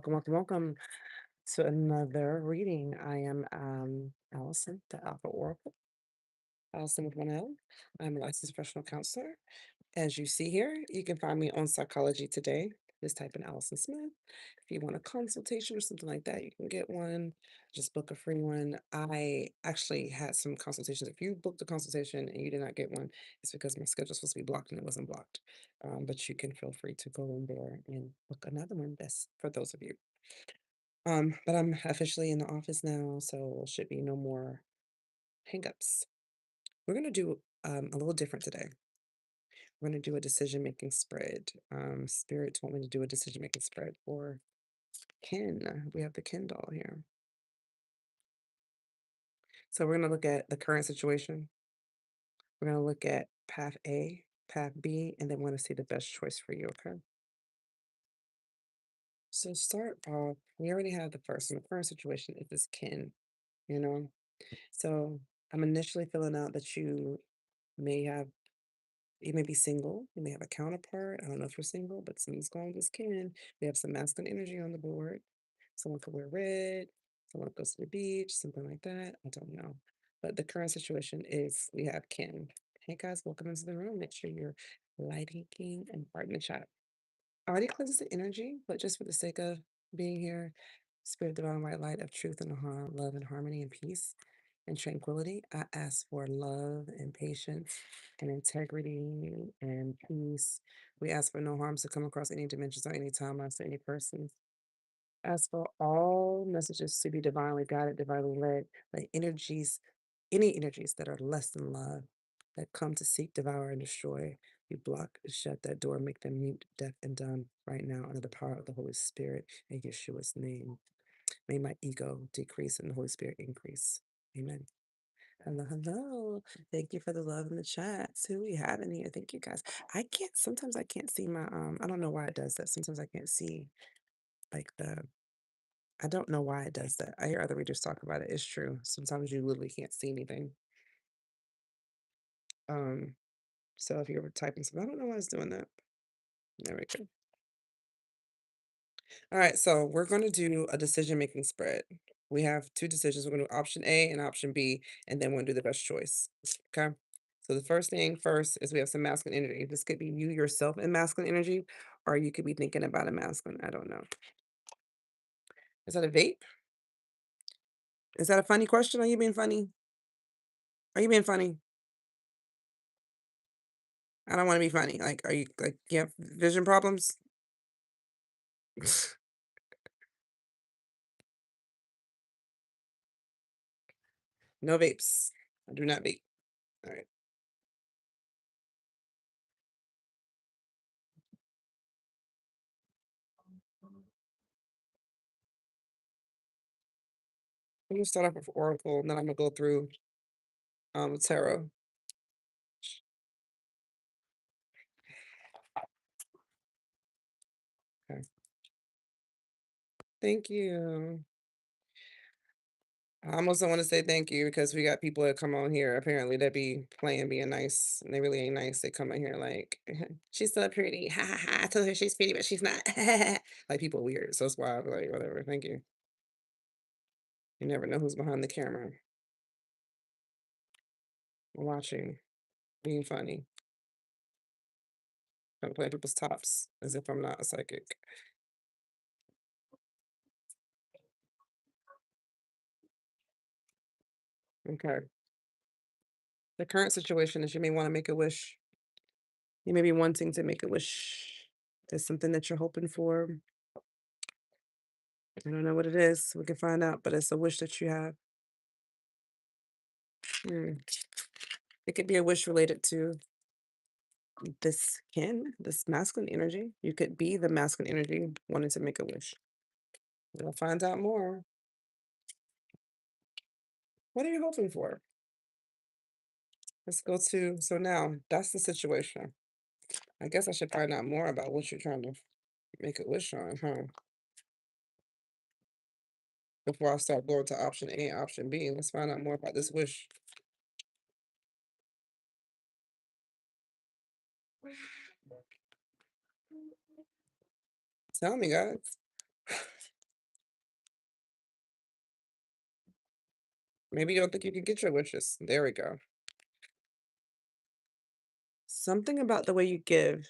Welcome, welcome, welcome to another reading. I am Allison, the Alpha Oracle, Allison with one L. I'm a licensed professional counselor. As you see here, you can find me on Psychology Today. Just type in Allison Smith. If you want a consultation or something like that, you can get one. Just book a free one. I actually had some consultations. If you booked a consultation and you did not get one, it's because my schedule was supposed to be blocked and it wasn't blocked. But you can feel free to go in there and book another one. That's for those of you. But I'm officially in the office now, so should be no more hangups. We're gonna do a little different today. We're gonna do a decision-making spread. Spirits want me to do a decision-making spread for Ken. We have the Ken doll here. So we're gonna look at the current situation. We're gonna look at path A, path B, and then we're gonna see the best choice for you, okay? So start off, we already have the first one. The current situation is this Ken, you know? So I'm initially filling out that may have you may be single, you may have a counterpart. I don't know if you're single, but someone's going this can. We have some masculine energy on the board. Someone could wear red, someone goes to the beach, something like that. I don't know. But the current situation is we have Ken. Hey guys, welcome into the room. Make sure you're lighting and starting the chat. I already cleanses the energy, but just for the sake of being here, Spirit Divine White Light of truth and love and harmony and peace and tranquility, I ask for love and patience and integrity and peace. We ask for no harms to come across any dimensions or any timelines to any persons. Ask for all messages to be divinely guided, divinely led. Let energies, any energies that are less than love, that come to seek, devour, and destroy, you block and shut that door, make them mute, deaf, and dumb right now under the power of the Holy Spirit in Yeshua's name. May my ego decrease and the Holy Spirit increase. Amen. Hello, hello. Thank you for the love in the chat. Who we have in here? Thank you guys. Sometimes I can't see my I don't know why it does that. Sometimes I can't see like I don't know why it does that. I hear other readers talk about it. It's true. Sometimes you literally can't see anything. Um, so if you're typing something, I don't know why it's doing that. There we go. All right, so we're going to do a decision-making spread. We have two decisions. We're going to do option A and option B, and then we're going to do the best choice. Okay. So the first thing first is we have some masculine energy. This could be you yourself in masculine energy, or you could be thinking about a masculine. I don't know. Is that a vape? Is that a funny question? Are you being funny? Are you being funny? I don't want to be funny. Like, are you like you have vision problems? No vapes. I do not vape. All right. I'm gonna start off with Oracle, and then I'm gonna go through tarot. Okay. Thank you. I almost don't want to say thank you because we got people that come on here apparently that be playing being nice and they really ain't nice. They come in here like she's so pretty. Ha ha ha. I told her she's pretty, but she's not. Like people weird. So that's why I'm like, whatever. Thank you. You never know who's behind the camera watching, being funny, trying to play people's tops as if I'm not a psychic. Okay. The current situation is you may want to make a wish. You may be wanting to make a wish. There's something that you're hoping for. I don't know what it is. We can find out, but it's a wish that you have. Hmm. It could be a wish related to this masculine energy. You could be the masculine energy wanting to make a wish. We'll find out more. What are you hoping for? Let's go to, so now that's the situation. I guess I should find out more about what you're trying to make a wish on, huh? Before I start going to option A and option B, let's find out more about this wish. Tell me, guys. Maybe you don't think you can get your wishes. There we go. Something about the way you give.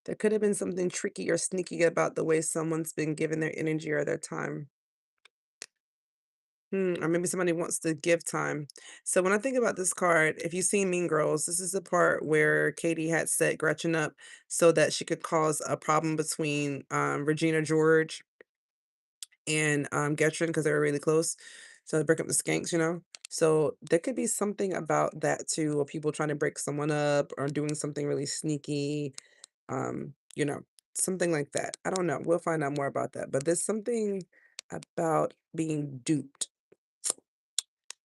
There could have been something tricky or sneaky about the way someone's been given their energy or their time. Or maybe somebody wants to give time. So when I think about this card, if you've seen Mean Girls, this is the part where Katie had set Gretchen up so that she could cause a problem between Regina George and Gretchen because they were really close. So they break up the skanks, you know? So there could be something about that too, or people trying to break someone up or doing something really sneaky, you know, something like that. I don't know. We'll find out more about that. But there's something about being duped,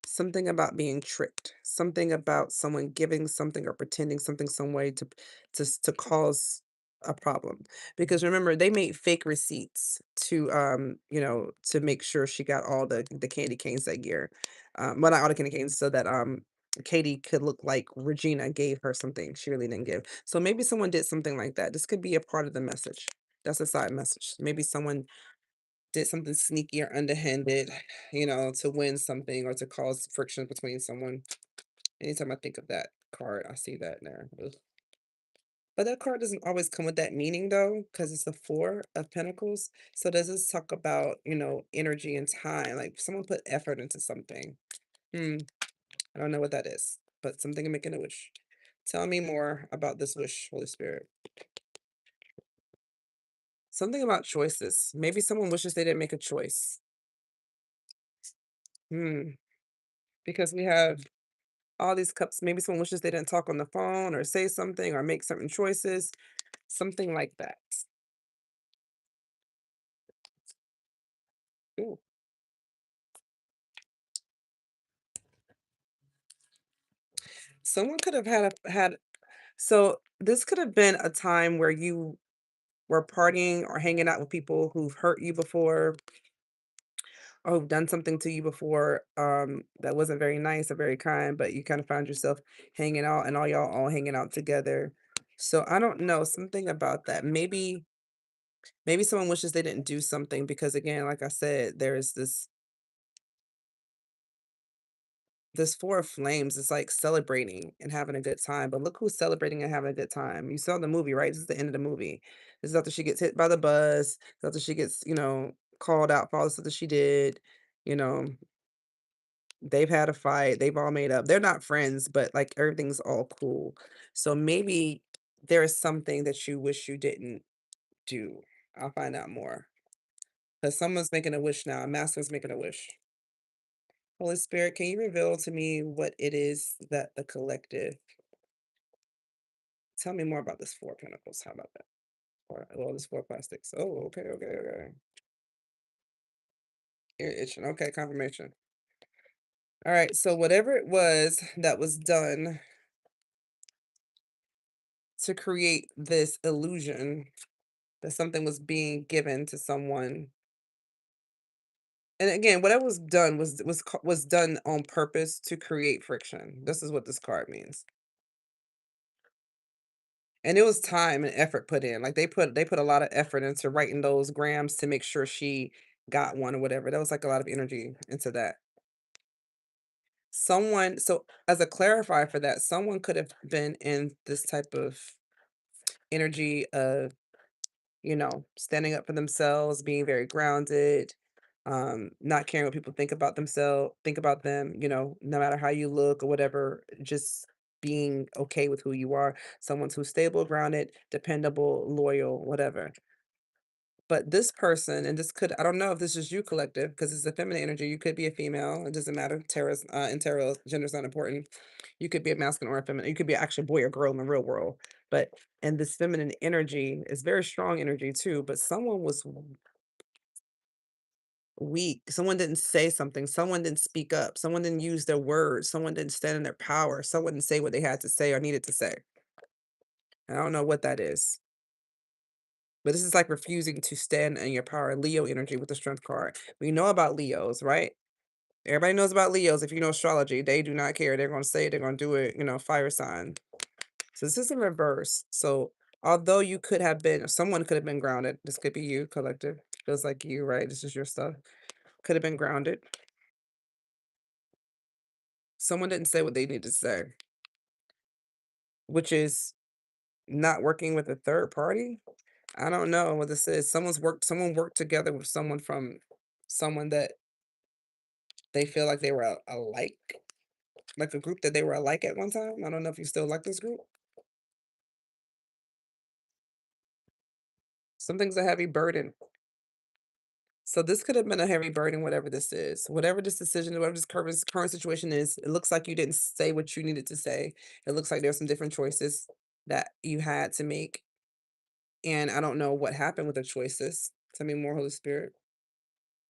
something about being tricked, something about someone giving something or pretending something some way to cause a problem. Because remember, they made fake receipts to to make sure she got all the candy canes that year. Well, not all the candy canes, so that Katie could look like Regina gave her something she really didn't give. So maybe someone did something like that. This could be a part of the message. That's a side message. Maybe someone did something sneaky or underhanded, to win something or to cause friction between someone. Anytime I think of that card, I see that there. Ugh. But that card doesn't always come with that meaning though, because it's the Four of Pentacles. So does this talk about, energy and time? Like someone put effort into something. Hmm, I don't know what that is, but something making a wish. Tell me more about this wish, Holy Spirit. Something about choices. Maybe someone wishes they didn't make a choice. Hmm. Because we have all these cups. Maybe someone wishes they didn't talk on the phone or say something or make certain choices, something like that. Ooh. Someone could have had so this could have been a time where you were partying or hanging out with people who've hurt you before or who've done something to you before that wasn't very nice or very kind, but you kind of found yourself hanging out and all y'all all hanging out together. So I don't know, something about that. Maybe someone wishes they didn't do something because again, like I said, there's this Four of Flames is like celebrating and having a good time, but look who's celebrating and having a good time. You saw the movie, right? This is the end of the movie. This is after she gets hit by the bus, after she gets, called out for all the stuff that she did. You know, they've had a fight, they've all made up. They're not friends, but like everything's all cool. So maybe there is something that you wish you didn't do. I'll find out more. Because someone's making a wish now. A master's making a wish. Holy Spirit, can you reveal to me what it is that the collective tell me more about this Four of Pentacles. How about that? Or well, this Four of Plastics. Oh, okay, okay, okay. Ear itching. Okay, confirmation. All right, so whatever it was that was done to create this illusion that something was being given to someone. And again, whatever was done was done on purpose to create friction. This is what this card means. And it was time and effort put in. Like they put a lot of effort into writing those grams to make sure she got one or whatever. That was like a lot of energy into that. Someone so as a clarifier for that, someone could have been in this type of energy of, standing up for themselves, being very grounded, not caring what people think about them, no matter how you look or whatever, just being okay with who you are. Someone who's stable, grounded, dependable, loyal, whatever. But this person, and this could, I don't know if this is you collective, because it's a feminine energy. You could be a female. It doesn't matter. In tarot, gender's not important. You could be a masculine or a feminine. You could be actually a boy or girl in the real world. But and this feminine energy is very strong energy too. But someone was weak. Someone didn't say something. Someone didn't speak up. Someone didn't use their words. Someone didn't stand in their power. Someone didn't say what they had to say or needed to say. And I don't know what that is. But this is like refusing to stand in your power. Leo energy with the strength card. We know about Leos, right? Everybody knows about Leos. If you know astrology, they do not care. They're going to say it, they're going to do it, fire sign. So this is in reverse. So although you could have been, someone could have been grounded. This could be you, collective. Feels like you, right? This is your stuff. Could have been grounded. Someone didn't say what they need to say, which is not working with a third party. I don't know what this is. Someone worked together with someone from someone that they feel like they were alike, like a group that they were alike at one time. I don't know if you still like this group. Something's a heavy burden. So this could have been a heavy burden, whatever this is. Whatever this decision, whatever this current situation is, it looks like you didn't say what you needed to say. It looks like there's some different choices that you had to make. And I don't know what happened with the choices. Tell me more, Holy Spirit.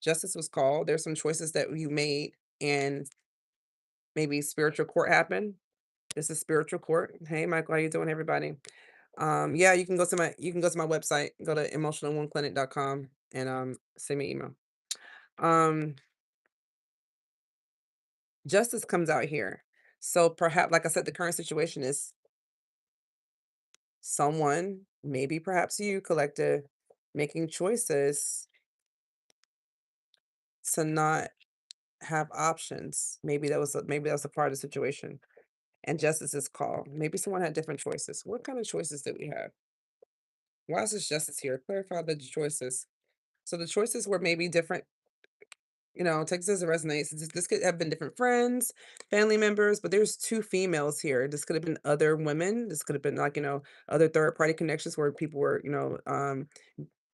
Justice was called. There's some choices that you made, and maybe spiritual court happened. This is spiritual court. Hey, Michael, how you doing, everybody? Yeah, you can go to my website, go to emotionaloneclinic.com and send me an email. Um, Justice comes out here. So perhaps, like I said, the current situation is someone, maybe perhaps you, collective, making choices to not have options. Maybe that was a part of the situation. And justice is called. Maybe someone had different choices. What kind of choices did we have? Why is this justice here? Clarify the choices. So the choices were maybe different. Texas as it resonates. This could have been different friends, family members, but there's two females here. This could have been other women. This could have been like, other third party connections where people were,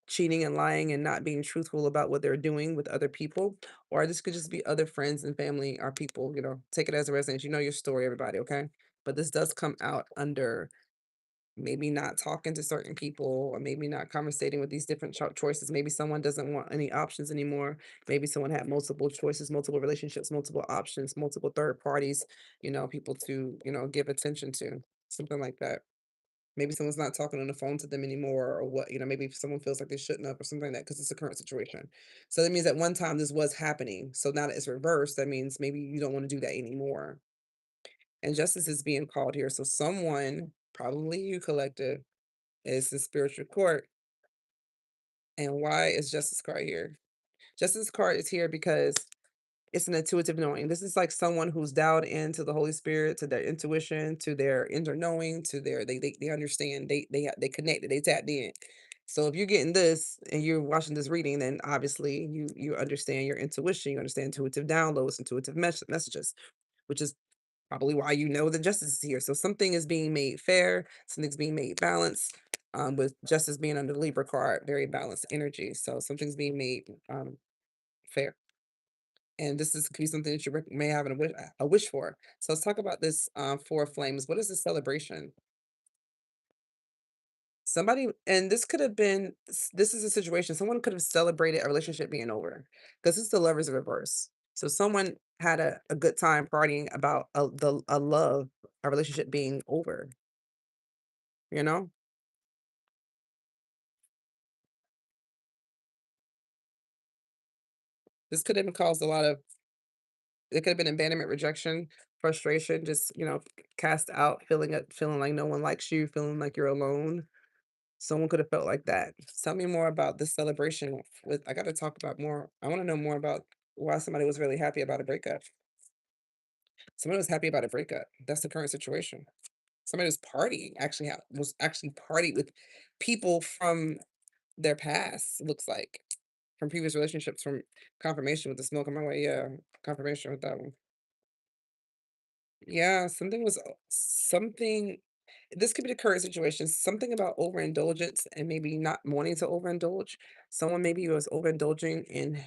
cheating and lying and not being truthful about what they're doing with other people. Or this could just be other friends and family or people, take it as a resonates. You know your story, everybody, okay? But this does come out under maybe not talking to certain people or maybe not conversating with these different choices. Maybe someone doesn't want any options anymore. Maybe someone had multiple choices, multiple relationships, multiple options, multiple third parties, people to, give attention to, something like that. Maybe someone's not talking on the phone to them anymore or what, maybe if someone feels like they shouldn't have or something like that because it's a current situation. So that means at one time this was happening. So now that it's reversed, that means maybe you don't want to do that anymore. And justice is being called here. So someone, probably you, collective, is the spiritual court. And why is justice card here? Justice card is here because it's an intuitive knowing. This is like someone who's dialed into the Holy Spirit, to their intuition, to their inner knowing, to their they understand, they connected, they tapped in. So if you're getting this and you're watching this reading, then obviously you understand your intuition, you understand intuitive downloads, intuitive messages, which is probably why you know that justice is here. So something is being made fair, something's being made balanced. With justice being under the Libra card, very balanced energy. So something's being made fair. And this is could be something that you may have a wish for. So let's talk about this Four of Flames. What is this celebration? Somebody, and this could have been, this is a situation, someone could have celebrated a relationship being over because it's the lovers in reverse. So someone had a good time partying about a love, a relationship being over, you know? This could have caused a lot of, it could have been abandonment, rejection, frustration, just, cast out, feeling like no one likes you, feeling like you're alone. Someone could have felt like that. Tell me more about this celebration with I gotta talk about more. I wanna know more about why somebody was really happy about a breakup. Somebody was happy about a breakup. That's the current situation. Somebody was partying, was actually party with people from their past, looks like, from previous relationships, from confirmation with the smoke on my way. Yeah, confirmation with that one. Yeah, something. This could be the current situation. Something about overindulgence and maybe not wanting to overindulge. Someone maybe was overindulging in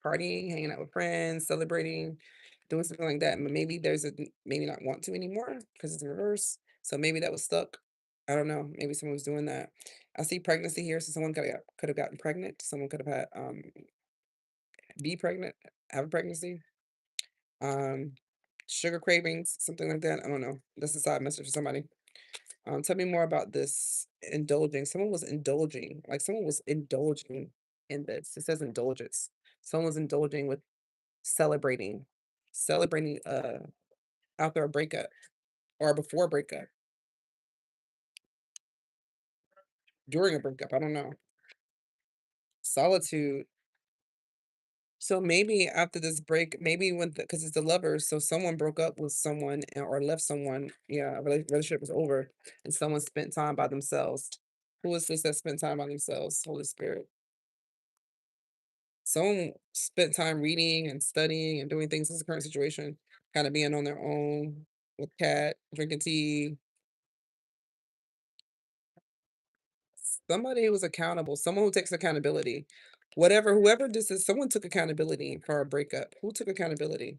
partying, hanging out with friends, celebrating, doing something like that. But maybe maybe not want to anymore because it's in reverse. So maybe that was stuck. I don't know. Maybe someone was doing that. I see pregnancy here, so someone could have gotten pregnant. Someone could have had be pregnant, have a pregnancy. Um, Sugar cravings, something like that. I don't know. That's a side message for somebody. Tell me more about this indulging. Someone was indulging in this. It says indulgence. Someone was indulging with celebrating, celebrating after a breakup or before a breakup, during a breakup. I don't know. Solitude. So maybe after this break, maybe when because it's the lovers, so someone broke up with someone or left someone, yeah, a relationship was over, and someone spent time by themselves. Who was this that spent time by themselves? Holy Spirit. Someone spent time reading and studying and doing things. This is the current situation, kind of being on their own with cat, drinking tea. Somebody who was accountable, someone who takes accountability. Whoever this is, someone took accountability for a breakup. Who took accountability?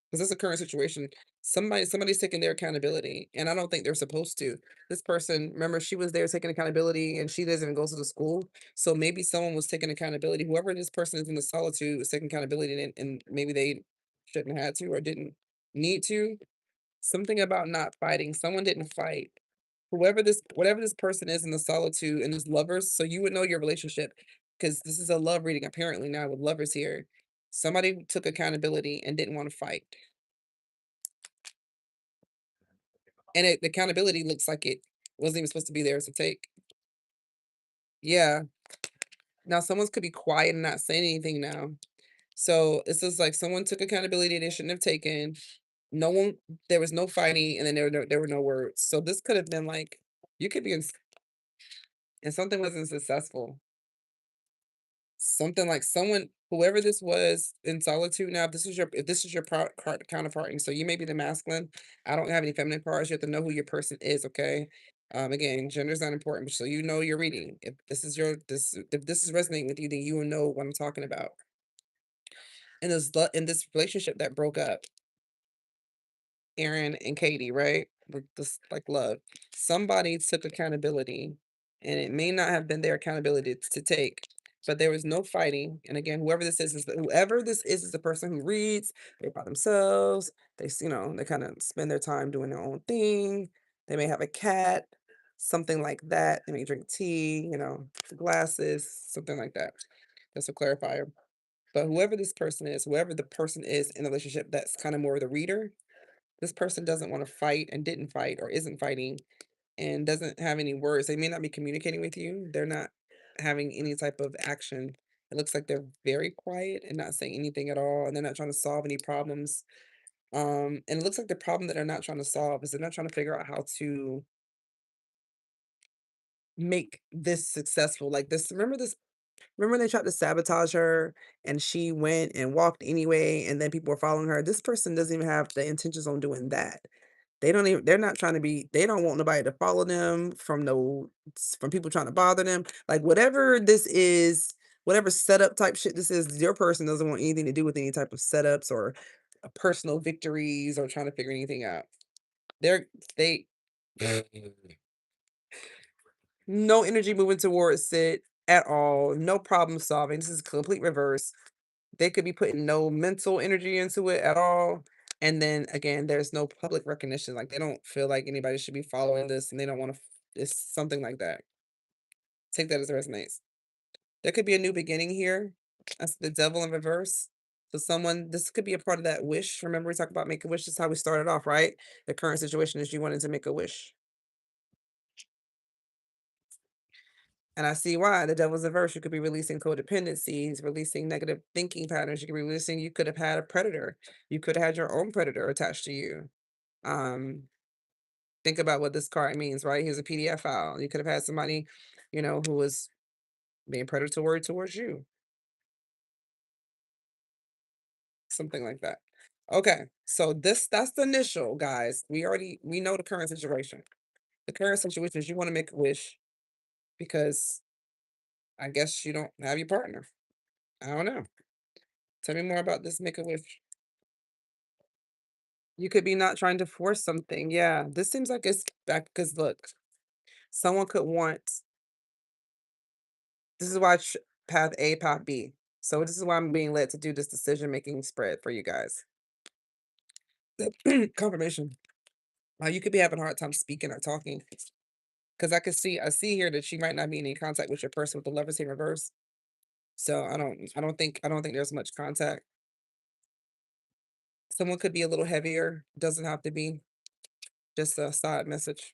'Cause that's the current situation. Somebody's taking their accountability, and I don't think they're supposed to. This person, remember, she was there taking accountability, and she doesn't even go to the school. So maybe someone was taking accountability. Whoever this person is in the solitude was taking accountability, and maybe they shouldn't have had to or didn't need to. Something about not fighting. Someone didn't fight. Whatever this person is in the solitude and this lovers, so you would know your relationship because this is a love reading apparently now with lovers here. Somebody took accountability and didn't want to fight. And the accountability looks like it wasn't even supposed to be there to take. Yeah. Now someone could be quiet and not saying anything now. So it's just like someone took accountability they shouldn't have taken. No one there was no fighting and then there were no words. So this could have been like you could be in and something wasn't successful. Something like someone whoever this was in solitude now, if this is your counterpart, and so you may be the masculine. I don't have any feminine cards. You have to know who your person is, okay? Again, gender is not important, but so you know you're reading. If this is resonating with you, then you will know what I'm talking about. In this relationship that broke up, Aaron and Katie, right? With this like love. Somebody took accountability, and it may not have been their accountability to take, but there was no fighting. And again, whoever this is the person who reads, they're by themselves. They kind of spend their time doing their own thing. They may have a cat, something like that. They may drink tea, glasses, something like that. That's a clarifier. But whoever the person is in a relationship that's kind of more the reader, this person doesn't wanna fight and didn't fight or isn't fighting and doesn't have any words. They may not be communicating with you. They're not having any type of action. It looks like they're very quiet and not saying anything at all, and they're not trying to solve any problems. And it looks like the problem that they're not trying to solve is they're not trying to figure out how to make this successful. Like this remember when they tried to sabotage her and she went and walked anyway and then people were following her? This person doesn't even have the intentions on doing that. They're not trying to be they don't want nobody to follow them from people trying to bother them. Like whatever this is, whatever setup type shit this is, your person doesn't want anything to do with any type of setups or personal victories or trying to figure anything out. They're they no energy moving towards it at all. No problem solving. This is complete reverse. They could be putting no mental energy into it at all. And then again, there's no public recognition. Like they don't feel like anybody should be following this and they don't want to, it's something like that. Take that as it resonates. There could be a new beginning here. That's the devil in reverse. So this could be a part of that wish. Remember, we talked about make a wish. This is how we started off, right? The current situation is you wanted to make a wish. And I see why the devil's in reverse. You could be releasing codependencies, releasing negative thinking patterns. You could have had a predator. You could have had your own predator attached to you. Um, think about what this card means, right? Here's a PDF file. You could have had somebody, who was being predatory towards you, something like that. Okay, so that's the initial, guys. We know the current situation. The current situation is you want to make a wish because I guess you don't have your partner. I don't know. Tell me more about this make a wish. You could be not trying to force something. Yeah, this seems like it's back because look, someone could want this is why path A, path B. So this is why I'm being led to do this decision making spread for you guys. Confirmation. You could be having a hard time speaking or talking because I see here that she might not be in any contact with your person with the lovers in reverse. So I don't think there's much contact. Someone could be a little heavier. Doesn't have to be just a side message.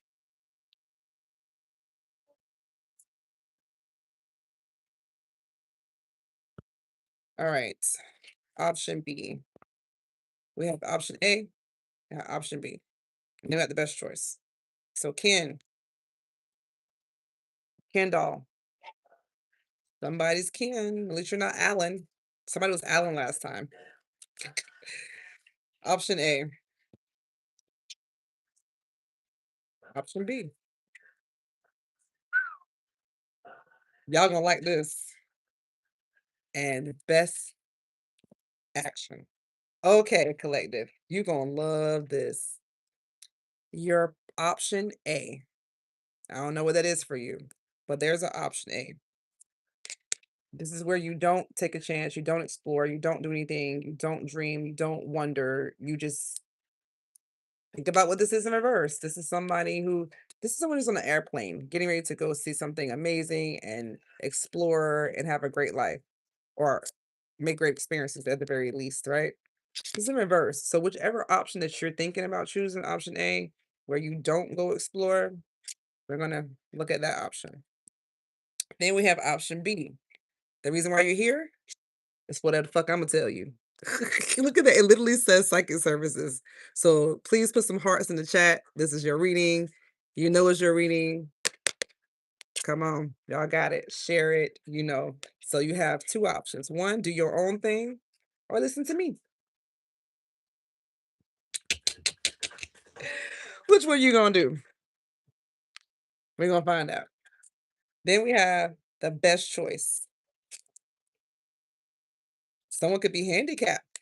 All right. Option B. We have option A and option B. You got the best choice. So Ken doll. Somebody's Ken. At least you're not Alan. Somebody was Alan last time. Option A. Option B. Y'all gonna like this. And best action. Okay, collective. You gonna love this. Your option A. I don't know what that is for you, but there's an option A. This is where you don't take a chance, you don't explore, you don't do anything, you don't dream, you don't wonder, you just think about what this is in reverse. This is someone who's on an airplane, getting ready to go see something amazing and explore and have a great life or make great experiences at the very least, right? It's in reverse. So whichever option that you're thinking about choosing, option A, where you don't go explore, we're gonna look at that option. Then we have option B. The reason why you're here is whatever the fuck Imma tell you. Look at that, it literally says psychic services. So please put some hearts in the chat. This is your reading. You know it's your reading. Come on, y'all got it. Share it, you know. So you have 2 options. 1, do your own thing or listen to me. Which one you gonna do? We're gonna find out. Then we have the best choice. Someone could be handicapped.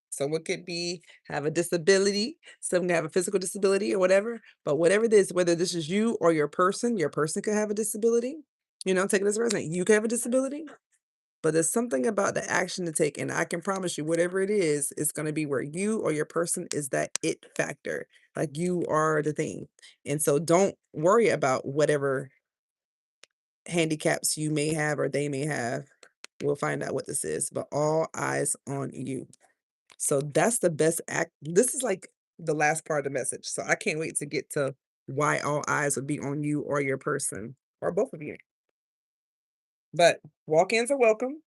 Someone could be have a disability, someone can have a physical disability or whatever, but whatever it is, whether this is you or your person could have a disability, you know, take it as a resident. You could have a disability, but there's something about the action to take, and I can promise you, whatever it is, it's gonna be where you or your person is that it factor. Like you are the thing. And so don't worry about whatever handicaps you may have or they may have. We'll find out what this is, but all eyes on you. So that's the best act. This is like the last part of the message. So I can't wait to get to why all eyes would be on you or your person or both of you. But walk-ins are welcome.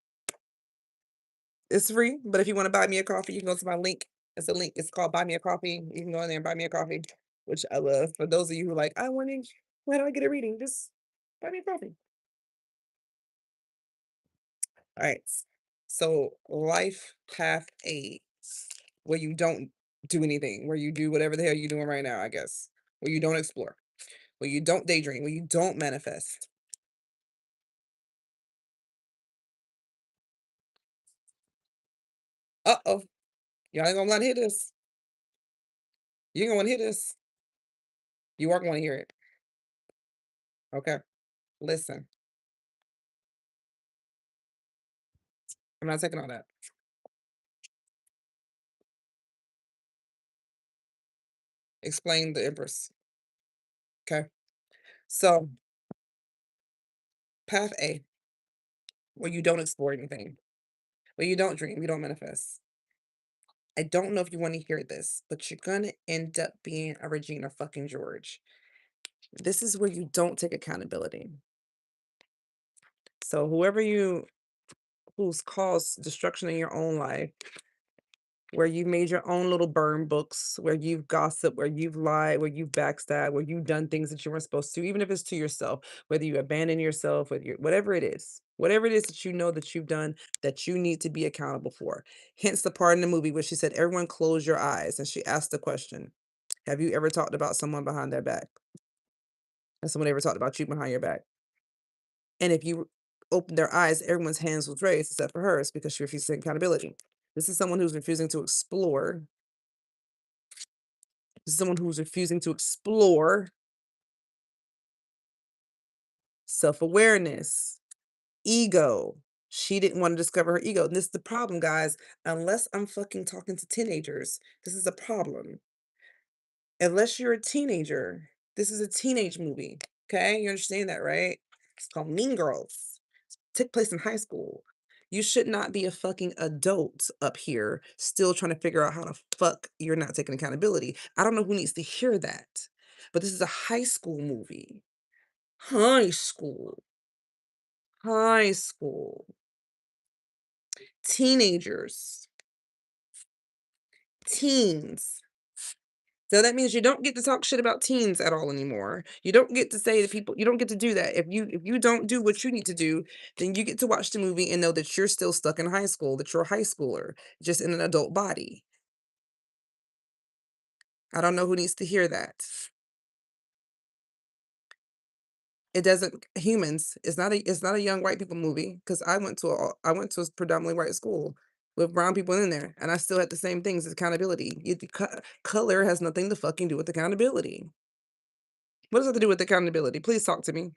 It's free. But if you want to buy me a coffee, you can go to my link. It's a link. It's called Buy Me a Coffee. You can go in there and buy me a coffee, which I love. For those of you who are like, I want to, why do I get a reading? Just buy me a coffee. All right. So life path A, where you don't do anything, where you do whatever the hell you're doing right now, I guess. Where you don't explore, where you don't daydream, where you don't manifest. Uh-oh. Y'all ain't gonna wanna hear this. You ain't gonna wanna hear this. You are gonna hear it. Okay. Listen, I'm not taking all that. Explain the Empress. Okay. So path A, where you don't explore anything, where you don't dream, you don't manifest. I don't know if you want to hear this, but you're gonna end up being a Regina fucking George. This is where you don't take accountability. So who's caused destruction in your own life, where you made your own little burn books, where you've gossiped, where you've lied, where you've backstabbed, where you've done things that you weren't supposed to, even if it's to yourself, whether you abandon yourself, whatever it is that you know that you've done that you need to be accountable for. Hence the part in the movie where she said, everyone close your eyes. And she asked the question, have you ever talked about someone behind their back? Has someone ever talked about you behind your back? And if you open their eyes, everyone's hands was raised except for hers because she refused to take accountability. This is someone who's refusing to explore. This is someone who's refusing to explore self-awareness, ego. She didn't want to discover her ego. And this is the problem, guys. Unless I'm fucking talking to teenagers, this is a problem. Unless you're a teenager, this is a teenage movie. Okay? You understand that, right? It's called Mean Girls. Took place in high school. You should not be a fucking adult up here still trying to figure out how the fuck you're not taking accountability. I don't know who needs to hear that, but this is a high school movie. High school. High school. Teenagers, teens. So that means you don't get to talk shit about teens at all anymore. You don't get to say to people, you don't get to do that. If you don't do what you need to do, then you get to watch the movie and know that you're still stuck in high school, that you're a high schooler, just in an adult body. I don't know who needs to hear that. It doesn't humans. It's not a young white people movie because I went to a predominantly white school with brown people in there, and I still had the same things as accountability. Color has nothing to fucking do with accountability. What does that have to do with accountability? Please talk to me.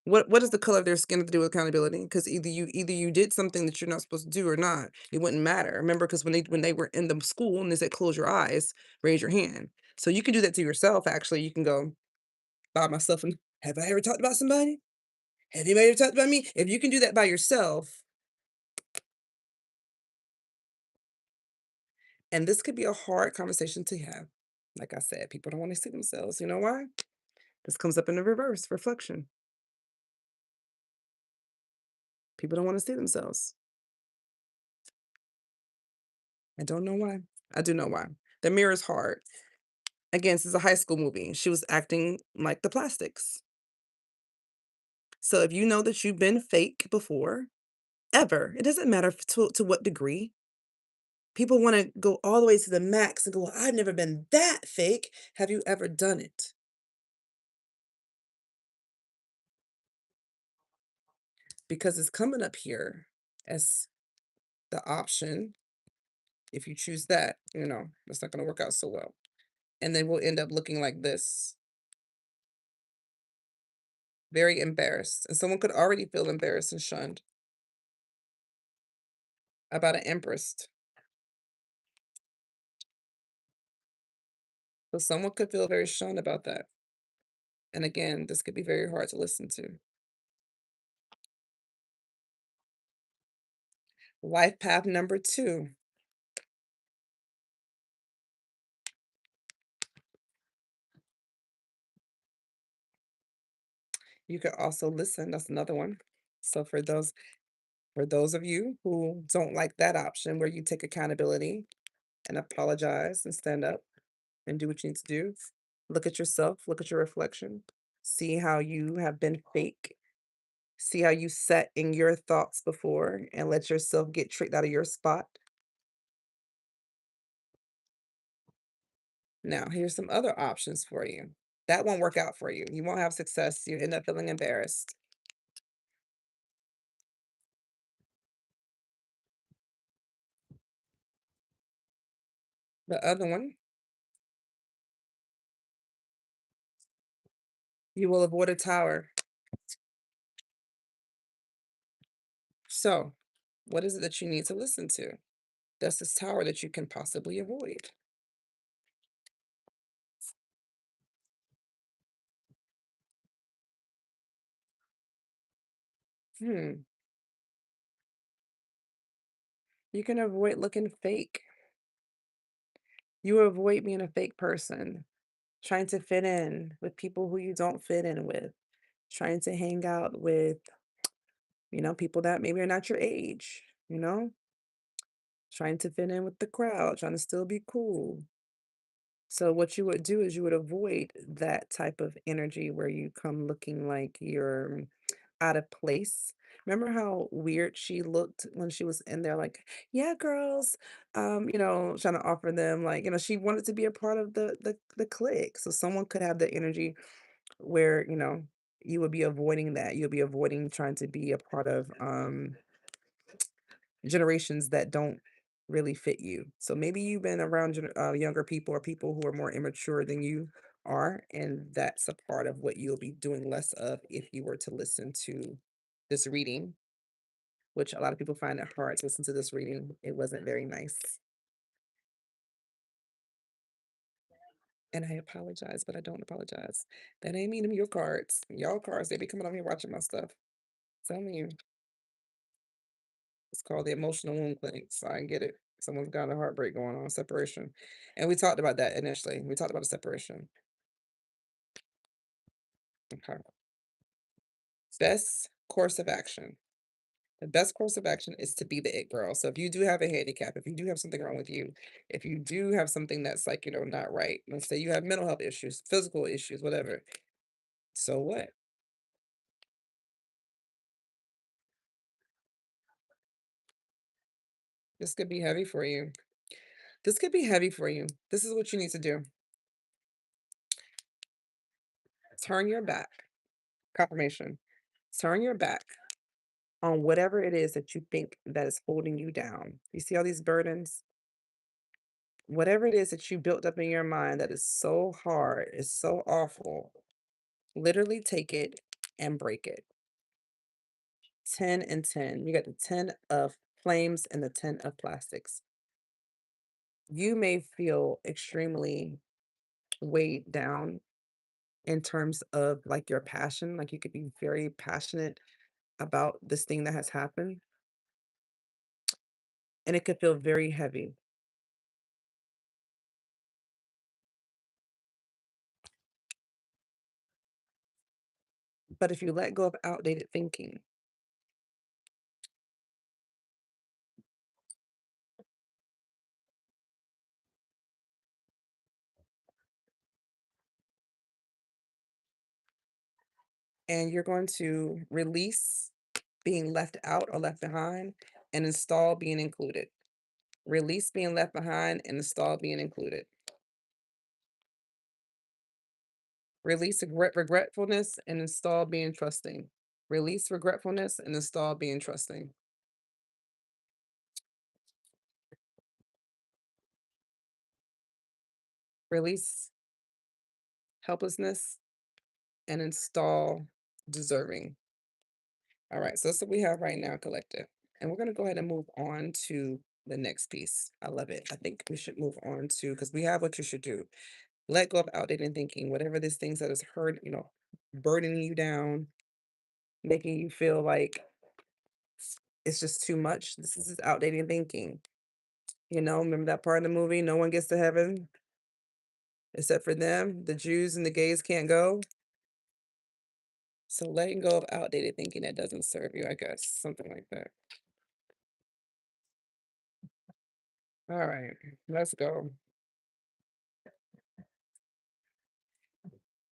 What does the color of their skin have to do with accountability? Because either you did something that you're not supposed to do or not. It wouldn't matter. Remember, because when they were in the school and they said close your eyes, raise your hand. So you can do that to yourself. Actually, you can go by myself and have I ever talked about somebody? Have anybody ever talked about me? If you can do that by yourself, and this could be a hard conversation to have. Like I said, people don't want to see themselves. You know why? This comes up in the reverse reflection. People don't want to see themselves. I don't know why. I do know why. The mirror is hard. Again, this is a high school movie. She was acting like the plastics. So if you know that you've been fake before, ever, it doesn't matter to what degree. People want to go all the way to the max and go, well, I've never been that fake. Have you ever done it? Because it's coming up here as the option. If you choose that, it's not going to work out so well. And then we'll end up looking like this, very embarrassed. And someone could already feel embarrassed and shunned about an empress. So someone could feel very shunned about that. And again, this could be very hard to listen to. Life path number two. You could also listen. That's another one. So for those of you who don't like that option where you take accountability and apologize and stand up and do what you need to do, look at yourself, look at your reflection, see how you have been fake, see how you sat in your thoughts before and let yourself get tricked out of your spot. Now, here's some other options for you. That won't work out for you. You won't have success. You end up feeling embarrassed. The other one, you will avoid a tower. So, what is it that you need to listen to? That's this tower that you can possibly avoid. Hmm. You can avoid looking fake. You avoid being a fake person, trying to fit in with people who you don't fit in with, trying to hang out with, people that maybe are not your age, trying to fit in with the crowd, trying to still be cool. So what you would do is you would avoid that type of energy where you come looking like you're out of place. Remember how weird she looked when she was in there, like, yeah, girls, trying to offer them like, she wanted to be a part of the clique. So someone could have the energy where, you would be avoiding that. You'll be avoiding trying to be a part of generations that don't really fit you. So maybe you've been around younger people or people who are more immature than you are, and that's a part of what you'll be doing less of if you were to listen to this reading, which a lot of people find it hard to listen to this reading. It wasn't very nice. And I apologize, but I don't apologize. That ain't mean them your cards. Y'all cards, they be coming on here watching my stuff. Telling you. It's called the emotional wound clinic. So I get it. Someone's got a heartbreak going on, separation. And we talked about that initially. We talked about a separation. Okay. Best course of action. The best course of action is to be the it girl. So if you do have a handicap, if you do have something wrong with you, if you do have something that's like, not right, let's say you have mental health issues, physical issues, whatever. So what? This could be heavy for you. This could be heavy for you. This is what you need to do. Turn your back. Confirmation. Turn your back on whatever it is that you think that is holding you down. You see all these burdens? Whatever it is that you built up in your mind that is so hard, is so awful, literally take it and break it. 10 and 10. You got the 10 of flames and the 10 of plastics. You may feel extremely weighed down in terms of like your passion. Like you could be very passionate about this thing that has happened, and it could feel very heavy. But if you let go of outdated thinking and you're going to release being left out or left behind and install being included. Release being left behind and install being included. Release regretfulness and install being trusting. Release regretfulness and install being trusting. Release helplessness and install deserving. All right, so that's what we have right now, collective. And we're going to go ahead and move on to the next piece. I love it. I think we should move on to, because we have what you should do. Let go of outdated thinking, whatever this things that has hurt, burdening you down, making you feel like it's just too much. This is outdated thinking. Remember that part of the movie? No one gets to heaven except for them. The Jews and the gays can't go. So letting go of outdated thinking that doesn't serve you, I guess, something like that. All right, let's go.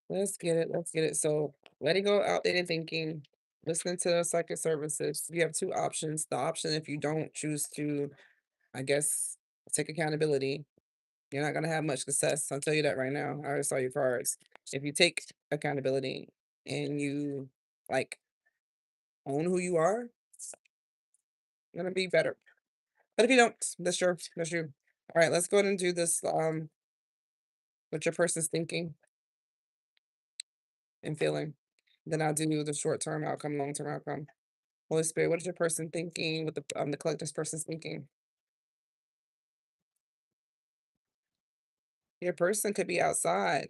Let's get it. Let's get it. So letting go of outdated thinking, listening to the psychic services. You have two options. The option, if you don't choose to, I guess, take accountability, you're not gonna have much success. I'll tell you that right now. I already saw your cards. If you take accountability and you like own who you are, you're gonna be better. But if you don't, that's you. All right, let's go ahead and do this. What your person's thinking and feeling. Then I'll do the short term outcome, long term outcome. Holy Spirit, what is your person thinking? What the collective's person's thinking? Your person could be outside,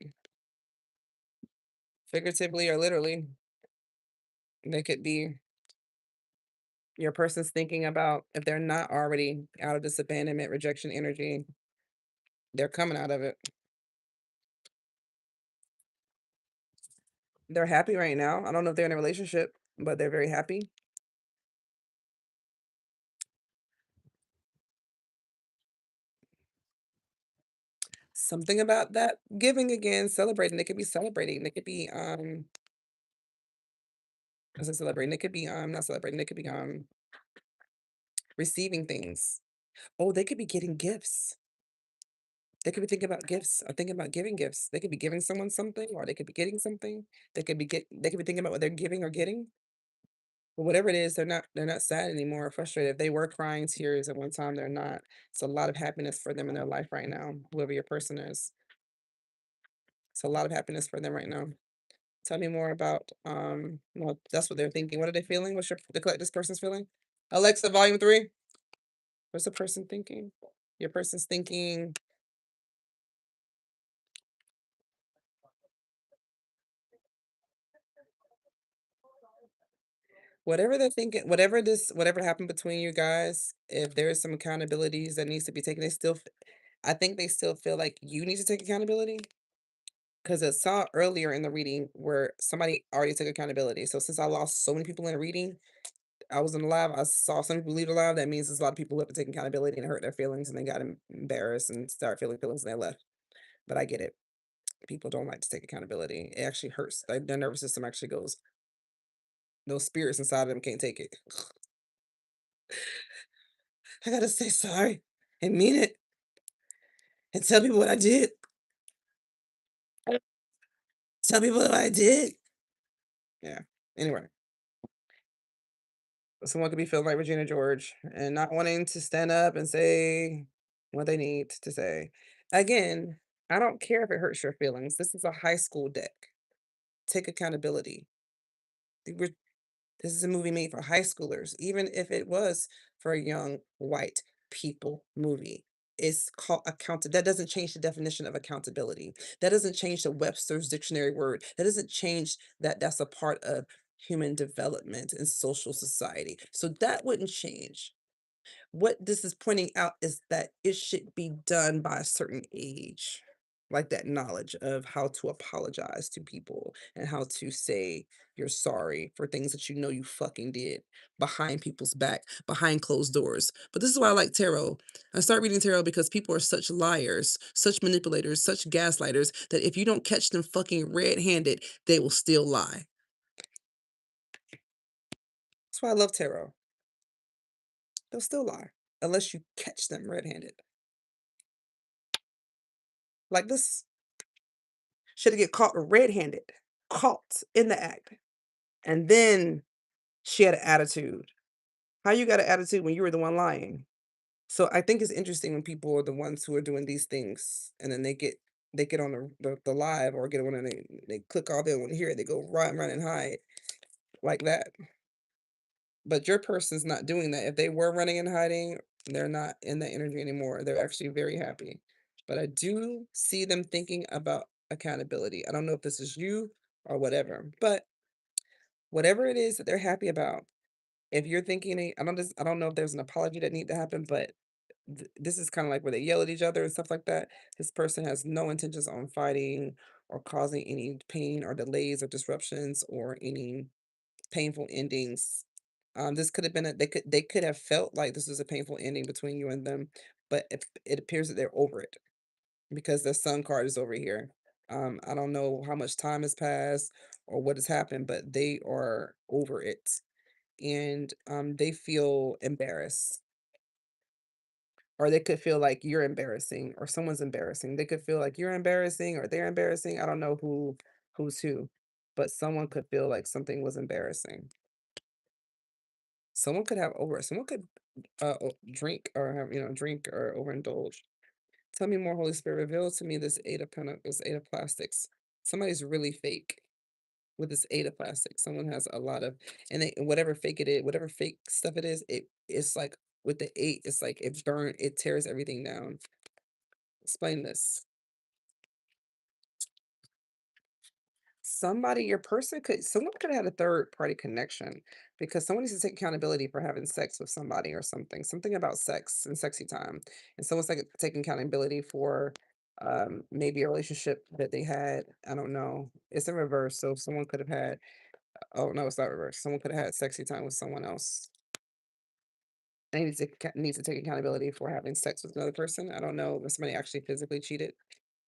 figuratively or literally. They could be your person's thinking about if they're not already out of this abandonment, rejection energy, they're coming out of it. They're happy right now. I don't know if they're in a relationship, but they're very happy. Something about that giving again, celebrating. They could be celebrating. They could be I said celebrating. They could be not celebrating. They could be receiving things. Oh, they could be getting gifts. They could be thinking about gifts or thinking about giving gifts. They could be giving someone something or they could be getting something. They could be thinking about what they're giving or getting. But whatever it is, they're not sad anymore or frustrated. If they were crying tears at one time, they're not. It's a lot of happiness for them in their life right now, whoever your person is. It's a lot of happiness for them right now. Tell me more about well, that's what they're thinking. What are they feeling? What's this person's feeling? Alexa, volume three. What's the person thinking? Your person's thinking whatever they're thinking, whatever happened between you guys, if there is some accountabilities that needs to be taken, I think they still feel like you need to take accountability. Because I saw earlier in the reading where somebody already took accountability. So since I lost so many people in a reading, I was in the live, I saw some people leave the live, that means there's a lot of people who have to take accountability and hurt their feelings, and they got embarrassed and start feeling feelings, and they left. But I get it. People don't like to take accountability. It actually hurts. Like, their nervous system actually goes, those spirits inside of them can't take it. I gotta say sorry and mean it and tell people what I did. Tell people what I did. Yeah. Anyway, someone could be feeling like Regina George and not wanting to stand up and say what they need to say. Again, I don't care if it hurts your feelings. This is a high school deck. Take accountability. We're This is a movie made for high schoolers, even if it was for a young white people movie. It's called that doesn't change the definition of accountability. That doesn't change the Webster's dictionary word. That doesn't change that that's a part of human development and social society. So that wouldn't change. What this is pointing out is that it should be done by a certain age. Like that knowledge of how to apologize to people and how to say you're sorry for things that you know you fucking did behind people's back, behind closed doors. But this is why I like tarot. I start reading tarot because people are such liars, such manipulators, such gaslighters that if you don't catch them fucking red handed, they will still lie. That's why I love tarot. They'll still lie unless you catch them red handed. Like this should have get caught red-handed, caught in the act, and then she had an attitude. How you got an attitude when you were the one lying? So I think it's interesting when people are the ones who are doing these things, and then they get on the live or get on and they click off, they don't wanna hear it, they go run and hide like that. But your person's not doing that. If they were running and hiding, they're not in that energy anymore. They're actually very happy. But I do see them thinking about accountability. I don't know if this is you or whatever, but whatever it is that they're happy about, if you're thinking, I don't know if there's an apology that need to happen, but this is kind of like where they yell at each other and stuff like that. This person has no intentions on fighting or causing any pain or delays or disruptions or any painful endings. This could have been they could have felt like this was a painful ending between you and them, but it appears that they're over it because the sun card is over here. I don't know how much time has passed or what has happened, but they are over it, and they feel embarrassed, or they could feel like you're embarrassing, or someone's embarrassing. They could feel like you're embarrassing, or they're embarrassing. I don't know who's who, but someone could feel like something was embarrassing. Someone could, drink or have, drink or overindulge. Tell me more, Holy Spirit. Reveal to me this 8 of plastics. Somebody's really fake with this 8 of plastics. Someone has a lot of, and they, whatever fake it is, whatever fake stuff it is, it's like with the 8, it's like it tears everything down. Explain this. Someone could have had a third party connection because someone needs to take accountability for having sex with somebody or something. Something about sex and sexy time. And someone's like taking accountability for maybe a relationship that they had. I don't know. It's in reverse. So someone could have had, oh no, it's not reverse. Someone could have had sexy time with someone else. They needs to take accountability for having sex with another person. I don't know if somebody actually physically cheated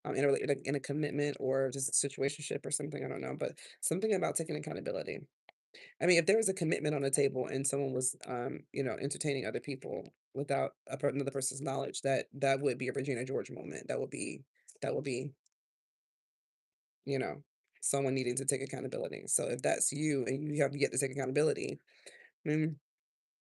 in a commitment or just a situationship or something. I don't know, but something about taking accountability. I mean, if there was a commitment on the table and someone was, entertaining other people without another person's knowledge, that would be a Regina George moment. That would be, you know, someone needing to take accountability. So if that's you and you have yet to take accountability, mm,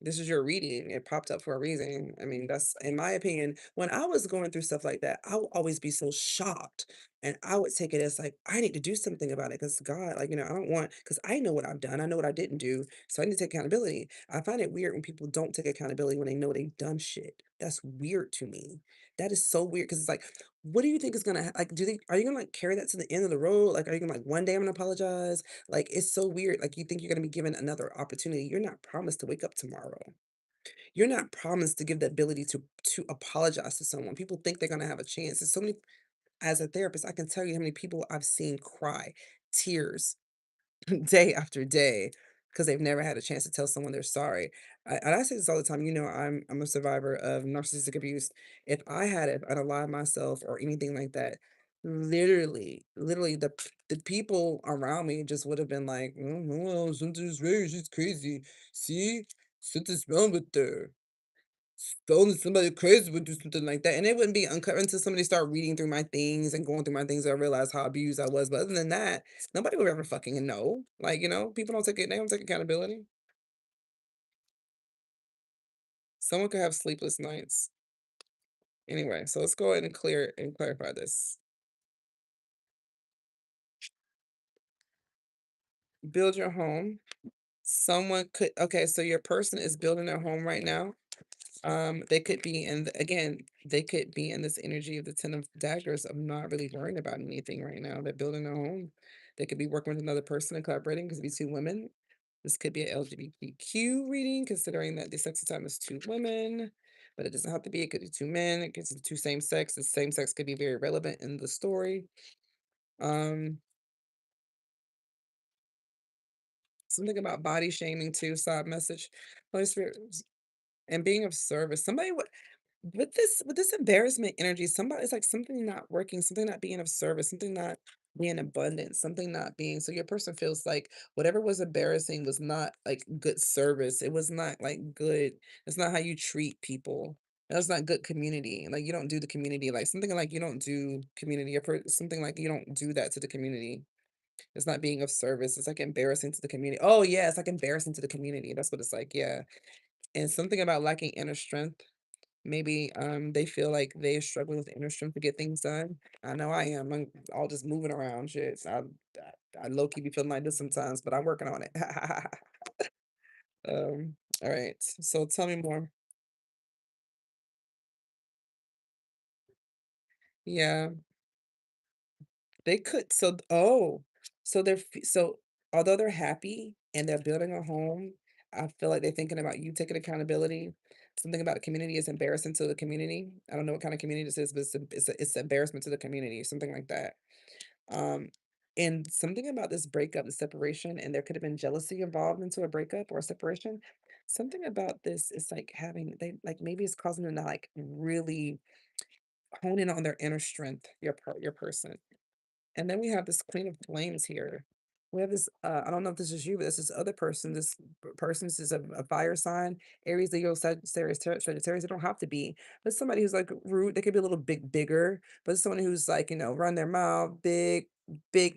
this is your reading. It popped up for a reason. I mean, that's in my opinion. When I was going through stuff like that, I would always be so shocked. And I would take it as like, I need to do something about it because God, like, I don't want, because I know what I've done. I know what I didn't do. So I need to take accountability. I find it weird when people don't take accountability when they know they've done shit. That's weird to me. That is so weird because it's like, what do you think is gonna like? Are you gonna like carry that to the end of the road? Like, are you gonna like one day I'm gonna apologize? Like, it's so weird. Like, you think you're gonna be given another opportunity. You're not promised to wake up tomorrow. You're not promised to give the ability to apologize to someone. People think they're gonna have a chance. There's so many as a therapist, I can tell you how many people I've seen cry, tears, day after day, 'cause they've never had a chance to tell someone they're sorry. I say this all the time, you know, I'm a survivor of narcissistic abuse. If I had it unalive myself or anything like that, literally, the people around me just would have been like, "Oh, well, something's wrong, she's crazy. See? Something's wrong with her. Only somebody crazy would do something like that," and it wouldn't be uncovered until somebody started reading through my things and going through my things, I realized how abused I was, but other than that, nobody would ever fucking know. Like, people don't take it they don't take accountability. Someone could have sleepless nights. Anyway, so let's go ahead and clear and clarify this. Build your home. Someone could okay, so your person is building their home right now. They could be in again, they could be in this energy of the Ten of Daggers of not really worrying about anything right now. They're building their home. They could be working with another person and collaborating because be two women. This could be an LGBTQ reading, considering that the sexy time is two women, but it doesn't have to be. It could be two men. It could be two same sex. The same sex could be very relevant in the story. Um, Something about body shaming too. Side message, Holy Spirit, and being of service. Somebody with this embarrassment energy, somebody it's like something not working, something not being of service, something not being abundant, something not being so your person feels like whatever was embarrassing was not like good service. It was not like good. It's not how you treat people. That's not good community. Like you don't do the community like something like you don't do community something like you don't do that to the community. It's not being of service. It's like embarrassing to the community. Oh yeah, it's like embarrassing to the community. That's what it's like. Yeah. And something about lacking inner strength. Maybe, they feel like they're struggling with inner strength to get things done. I know I am. I'm all just moving around shit. So I low key be feeling like this sometimes, but I'm working on it. All right. So tell me more. Yeah, they could. So so although they're happy and they're building a home, I feel like they're thinking about you taking accountability. Something about the community is embarrassing to the community. I don't know what kind of community this is, but it's embarrassment to the community, something like that. Um, and something about this breakup, the separation, and there could have been jealousy involved into a breakup or a separation. Something about this is like having they like maybe it's causing them to like really hone in on their inner strength, your person. And then we have this Queen of Flames here. We have this, I don't know if this is you, but this is other person. This person is a fire sign, Aries, Leo, Sagittarius, Sagittarius. They don't have to be, but somebody who's like rude. They could be a little bit bigger, but someone who's like, run their mouth, big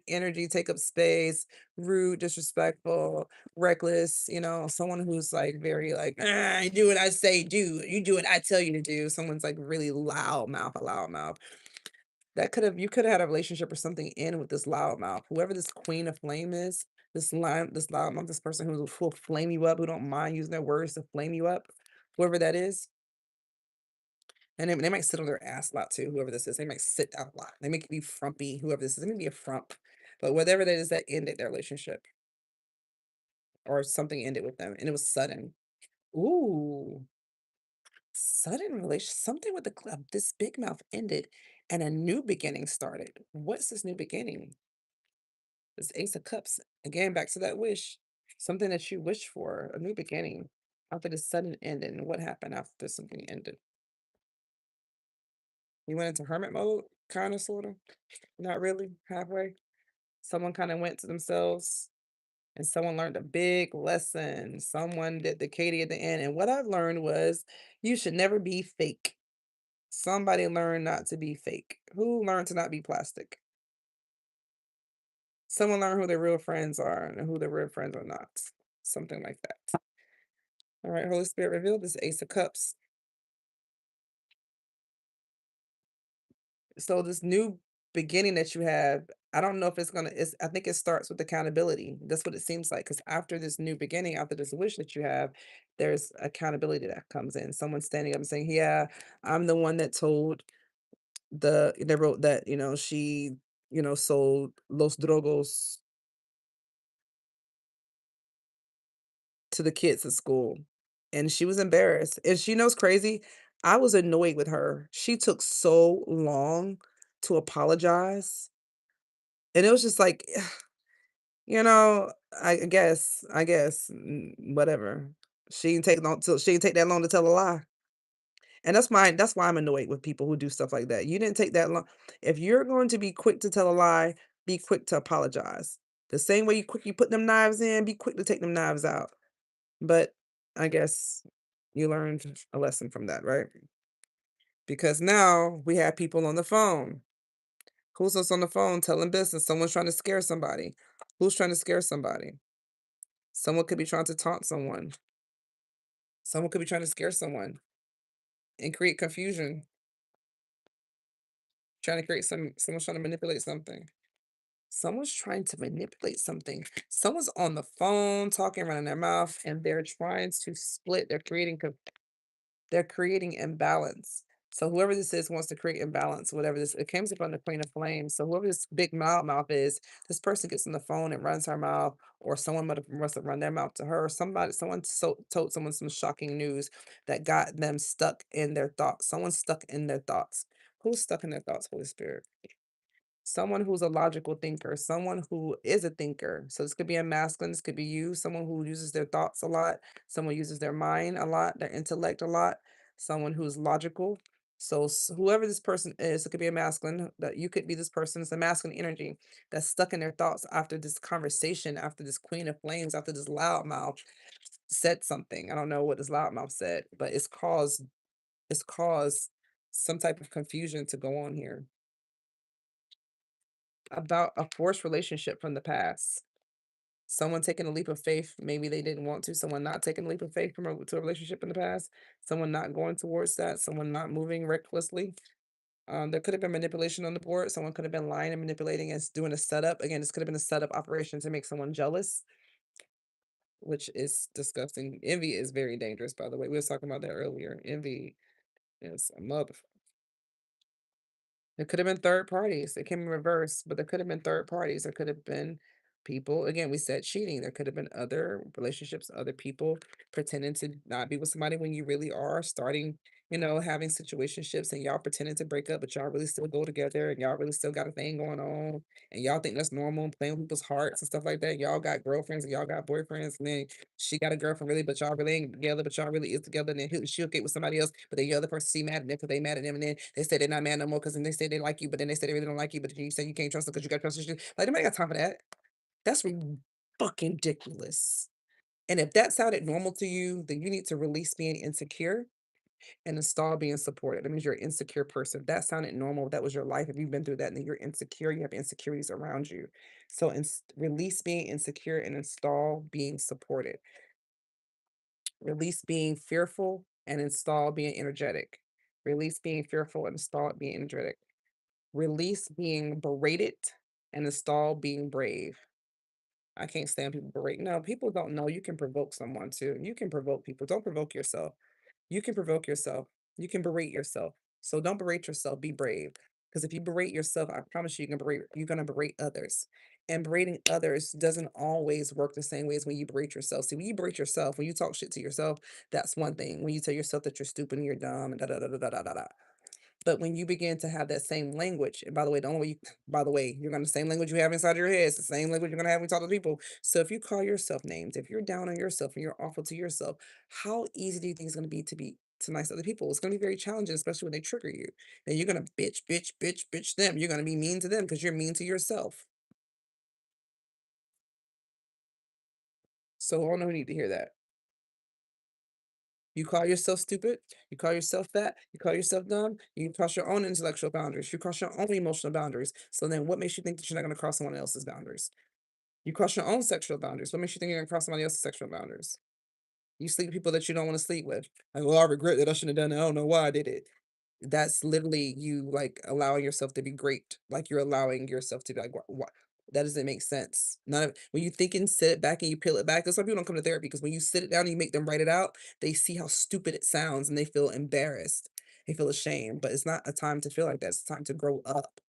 energy, take up space, rude, disrespectful, reckless, someone who's like very like, you do what I say, do, you do what I tell you to do. Someone's like really loud mouth, a loud mouth. That could've you coulda had a relationship or something in with this loudmouth. Whoever this queen of flame is, this loudmouth, this person who'll flame you up, who don't mind using their words to flame you up, whoever that is, and they might sit on their ass a lot too, whoever this is. They might sit out a lot. They make you frumpy, whoever this is. They may be a frump, but whatever that is that ended their relationship or something ended with them, and it was sudden. Ooh, sudden relation something with the club. This big mouth ended and a new beginning started. What's this new beginning? This Ace of Cups. Again, back to that wish. Something that you wish for, a new beginning after the sudden ending. What happened after something ended? You went into hermit mode, kind of, sort of, not really, halfway. Someone kind of went to themselves and someone learned a big lesson. Someone did the Katie at the end. And what I learned was you should never be fake. Somebody learned not to be fake. Who learned to not be plastic? Someone learned who their real friends are and who their real friends are not. Something like that. All right, Holy Spirit, reveal this Ace of Cups. So this new beginning that you have, I don't know if I think it starts with accountability. That's what it seems like. Because after this new beginning, after this wish that you have, there's accountability that comes in. Someone standing up and saying, "Yeah, I'm the one that told they wrote that, she, sold Los Drogos to the kids at school." And she was embarrassed. And she knows crazy. I was annoyed with her. She took so long to apologize. And it was just like You know, I guess, whatever. She didn't take that long to tell a lie. And that's why I'm annoyed with people who do stuff like that. You didn't take that long. If you're going to be quick to tell a lie, be quick to apologize. The same way you put them knives in, be quick to take them knives out. But I guess you learned a lesson from that, right? Because now we have people on the phone. Who's else on the phone telling business? Someone's trying to scare somebody. Who's trying to scare somebody? Someone could be trying to taunt someone. Someone could be trying to scare someone and create confusion, trying to create someone's trying to manipulate something. Someone's trying to manipulate something. Someone's on the phone talking, running their mouth, and they're trying to split. They're creating imbalance. So whoever this is wants to create imbalance, whatever this it comes up on the Queen of Flames. So whoever this big mouth is, this person gets on the phone and runs her mouth, or someone must have run their mouth to her. Someone told someone some shocking news that got them stuck in their thoughts. Someone's stuck in their thoughts. Who's stuck in their thoughts, Holy Spirit? Someone who's a logical thinker, someone who is a thinker. So this could be a masculine, this could be you, someone who uses their thoughts a lot, someone uses their mind a lot, their intellect a lot, someone who's logical. So whoever this person is, it could be a masculine, that you could be this person, it's a masculine energy that's stuck in their thoughts after this conversation, after this queen of flames, after this loudmouth said something. I don't know what this loudmouth said, but it's caused some type of confusion to go on here about a forced relationship from the past. Someone taking a leap of faith, maybe they didn't want to. Someone not taking a leap of faith to a relationship in the past. Someone not going towards that. Someone not moving recklessly. There could have been manipulation on the board. Someone could have been lying and manipulating and doing a setup. Again, this could have been a setup operation to make someone jealous, which is disgusting. Envy is very dangerous, by the way. We was talking about that earlier. Envy is a mother. It could have been third parties. It came in reverse, but there could have been third parties. There could have been people, again, we said cheating. There could have been other relationships, other people pretending to not be with somebody when you really are, starting, having situationships and y'all pretending to break up, but y'all really still go together and y'all really still got a thing going on. And y'all think that's normal, playing with people's hearts and stuff like that. Y'all got girlfriends and y'all got boyfriends, and then she got a girlfriend really, but y'all really ain't together, but y'all really is together. And then she'll get with somebody else, but then the other person see mad at them because they mad at them, and then they say they're not mad no more because then they say they like you, but then they say they really don't like you, but then you say you can't trust them because you got trust issues. Like nobody got time for that. That's fucking ridiculous. And if that sounded normal to you, then you need to release being insecure and install being supported. That means you're an insecure person. If that sounded normal, that was your life. If you've been through that, then you're insecure. You have insecurities around you. So release being insecure and install being supported. Release being fearful and install being energetic. Release being fearful and install being energetic. Release being berated and install being brave. I can't stand people berate. No, people don't know you can provoke someone too. You can provoke people. Don't provoke yourself. You can provoke yourself. You can berate yourself. So don't berate yourself. Be brave. Because if you berate yourself, I promise you, you're gonna berate others. And berating others doesn't always work the same way as when you berate yourself. See, when you berate yourself, when you talk shit to yourself, that's one thing. When you tell yourself that you're stupid and you're dumb and da da da da da da da da. But when you begin to have that same language, and by the way, you're gonna the same language you have inside your head. It's the same language you're gonna have when you talk to people. So if you call yourself names, if you're down on yourself and you're awful to yourself, how easy do you think it's gonna be to nice other people? It's gonna be very challenging, especially when they trigger you. And you're gonna bitch, bitch, bitch, bitch them. You're gonna be mean to them because you're mean to yourself. So I don't need to hear that. You call yourself stupid, you call yourself fat, you call yourself dumb, you cross your own intellectual boundaries, you cross your own emotional boundaries. So then what makes you think that you're not gonna cross someone else's boundaries? You cross your own sexual boundaries. What makes you think you're gonna cross somebody else's sexual boundaries? You sleep with people that you don't want to sleep with. Like, well, I regret that I shouldn't have done it. I don't know why I did it. That's literally you like allowing yourself to be great. Like you're allowing yourself to be like, what? That doesn't make sense. None of when you think and sit it back and you peel it back. That's why people don't come to therapy because when you sit it down and you make them write it out, they see how stupid it sounds and they feel embarrassed. They feel ashamed. But it's not a time to feel like that. It's time to grow up.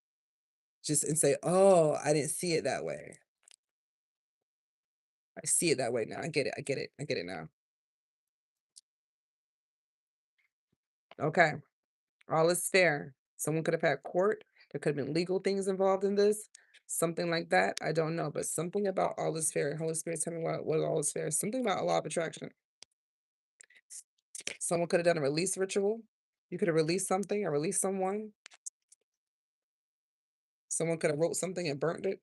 Just and say, oh, I didn't see it that way. I see it that way now. I get it. I get it. I get it now. Okay. All is fair. Someone could have had court. There could have been legal things involved in this. Something like that, I don't know, but something about all this fair. Holy Spirit, tell me what all this fair. Something about a law of attraction. Someone could have done a release ritual. You could have released something or released someone. Someone could have wrote something and burnt it.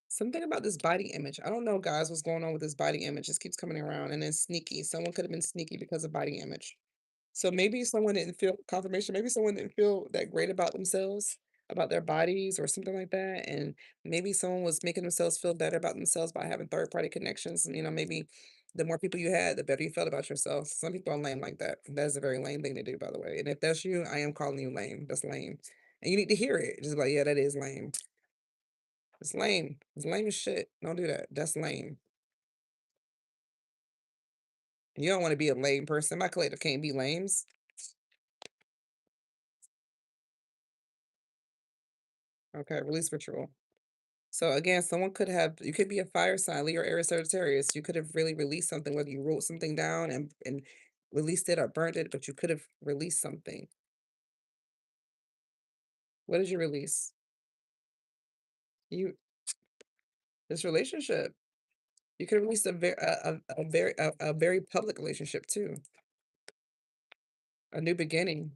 Something about this body image. I don't know, guys, what's going on with this body image. Just keeps coming around and then sneaky. Someone could have been sneaky because of body image. So maybe someone didn't feel confirmation. Maybe someone didn't feel that great about themselves, about their bodies or something like that. And maybe someone was making themselves feel better about themselves by having third party connections. And, maybe the more people you had, the better you felt about yourself. Some people are lame like that. That's a very lame thing to do, by the way. And if that's you, I am calling you lame. That's lame. And you need to hear it. Just like, yeah, that is lame. It's lame. It's lame as shit. Don't do that. That's lame. You don't want to be a lame person. My collective can't be lames. Okay, release ritual. So again, someone could have you could be a fire sign, Leo, Aries, Sagittarius. You could have really released something, whether you wrote something down and released it or burnt it, but you could have released something. What did you release? You this relationship. You could have released a very public relationship too. A new beginning.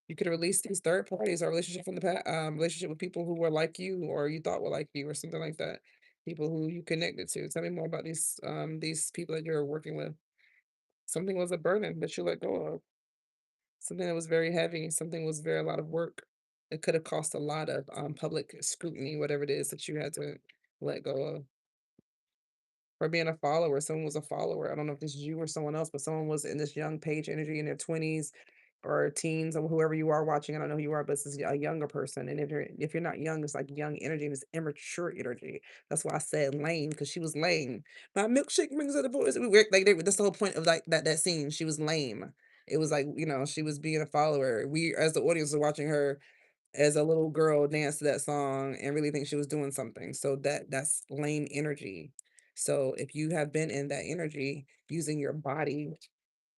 You could have released these third parties or relationship from the past, relationship with people who were like you or you thought were like you or something like that. People who you connected to. Tell me more about these people that you're working with. Something was a burden that you let go of. Something that was very heavy. Something was very a lot of work. It could have cost a lot of public scrutiny, whatever it is that you had to let go of. For being a follower, someone was a follower. I don't know if this is you or someone else, but someone was in this young page energy in their 20s or teens or whoever you are watching. I don't know who you are, but this is a younger person. And if you're not young, it's like young energy and it's immature energy. That's why I said lame, because she was lame. My milkshake brings out the voice. That's the whole point of like that scene. She was lame. It was like, she was being a follower. We as the audience were watching her as a little girl dance to that song and really think she was doing something. So that's lame energy. So if you have been in that energy, using your body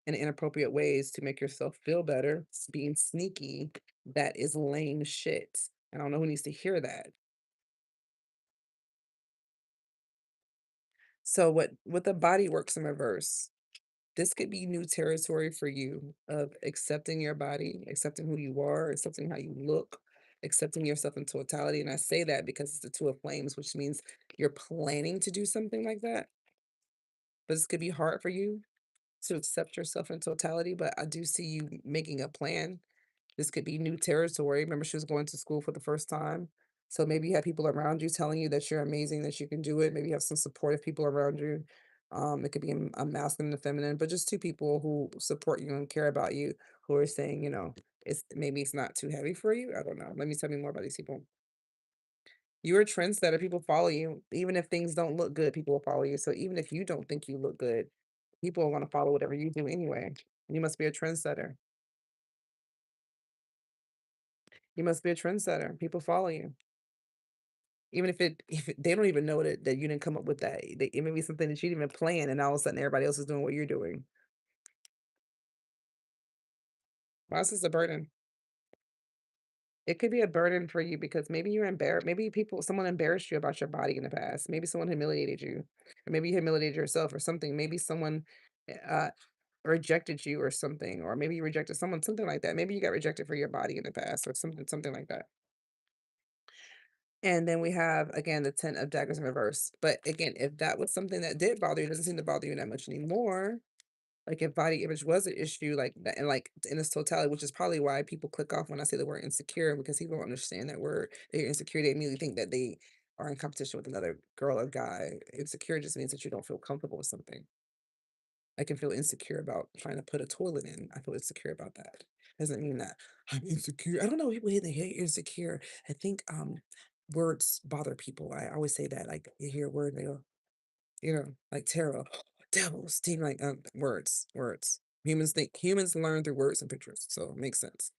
in inappropriate ways to make yourself feel better, being sneaky, that is lame shit. I don't know who needs to hear that. So what the body works in reverse. This could be new territory for you of accepting your body, accepting who you are, accepting how you look, accepting yourself in totality. And I say that because it's the two of flames, which means you're planning to do something like that. But this could be hard for you to accept yourself in totality. But I do see you making a plan. This could be new territory. Remember, she was going to school for the first time. So maybe you have people around you telling you that you're amazing, that you can do it. Maybe you have some supportive people around you. It could be a masculine and a feminine, but just two people who support you and care about you, who are saying, it's not too heavy for you. I don't know. Let me tell me more about these people. You're a trendsetter. People follow you. Even if things don't look good, people will follow you. So even if you don't think you look good, people are going to follow whatever you do anyway. You must be a trendsetter. You must be a trendsetter. People follow you. Even they don't even know that you didn't come up with that. It may be something that you didn't even plan, and all of a sudden everybody else is doing what you're doing. Why is this a burden? It could be a burden for you because maybe you're embarrassed. Maybe someone embarrassed you about your body in the past. Maybe someone humiliated you, or maybe you humiliated yourself or something. Maybe someone uh, rejected you or something, or maybe you rejected someone, something like that. Maybe you got rejected for your body in the past or something like that. And then we have again the 10 of daggers in reverse. But again, if that was something that did bother you, it doesn't seem to bother you that much anymore. Like if body image was an issue like that, and like in its totality, which is probably why people click off when I say the word insecure, because people don't understand that word. They're insecure, they immediately think that they are in competition with another girl or guy. Insecure just means that you don't feel comfortable with something. I can feel insecure about trying to put a toilet in. I feel insecure about that. Doesn't mean that I'm insecure. I don't know people hate they hate insecure. I think words bother people. I always say that. Like you hear a word, they go, like tarot, devils, team like words. Humans learn through words and pictures, so it makes sense.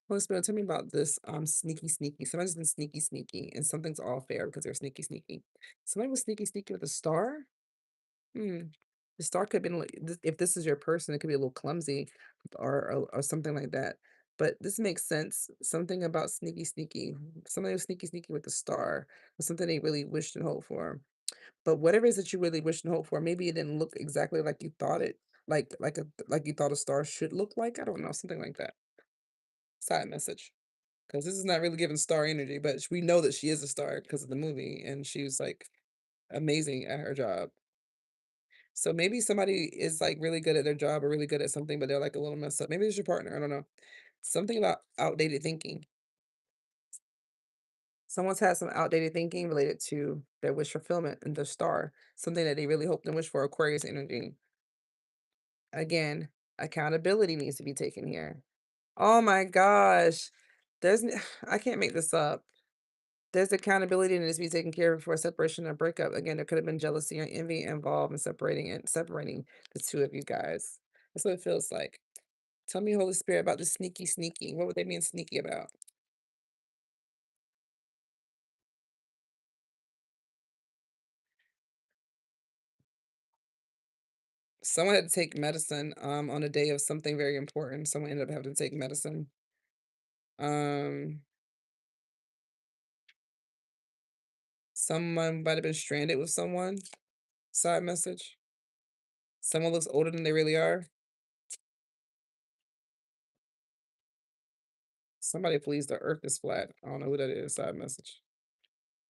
Holy Spirit, tell me about this sneaky. Somebody's been sneaky, and something's all fair because they're sneaky. Somebody was sneaky with a star. Hmm. The star could have been like, if this is your person, it could be a little clumsy or something like that. but this makes sense. Something about sneaky, sneaky. Somebody was sneaky, sneaky with the star, or something they really wished and hoped for. But whatever it is that you really wished and hoped for, maybe it didn't look exactly like you thought it, like you thought a star should look like. I don't know, something like that. Side message. Because this is not really giving star energy, but we know that she is a star because of the movie, and she was like amazing at her job. So maybe somebody is like really good at their job or really good at something, but they're like a little messed up. Maybe it's your partner. I don't know. Something about outdated thinking. Someone's had some outdated thinking related to their wish fulfillment and their star, something that they really hoped and wished for. Aquarius energy. Again, accountability needs to be taken here. Oh my gosh. I can't make this up. There's accountability that needs to be taken care of before separation or breakup. Again, there could have been jealousy or envy involved in separating the two of you guys. That's what it feels like. Tell me, Holy Spirit, about the sneaky, sneaky. What were they being sneaky about? Someone had to take medicine on a day of something very important. Someone ended up having to take medicine. Um, Someone might have been stranded with someone. Side message. Someone looks older than they really are. Somebody believes the earth is flat. I don't know who that is. Side message.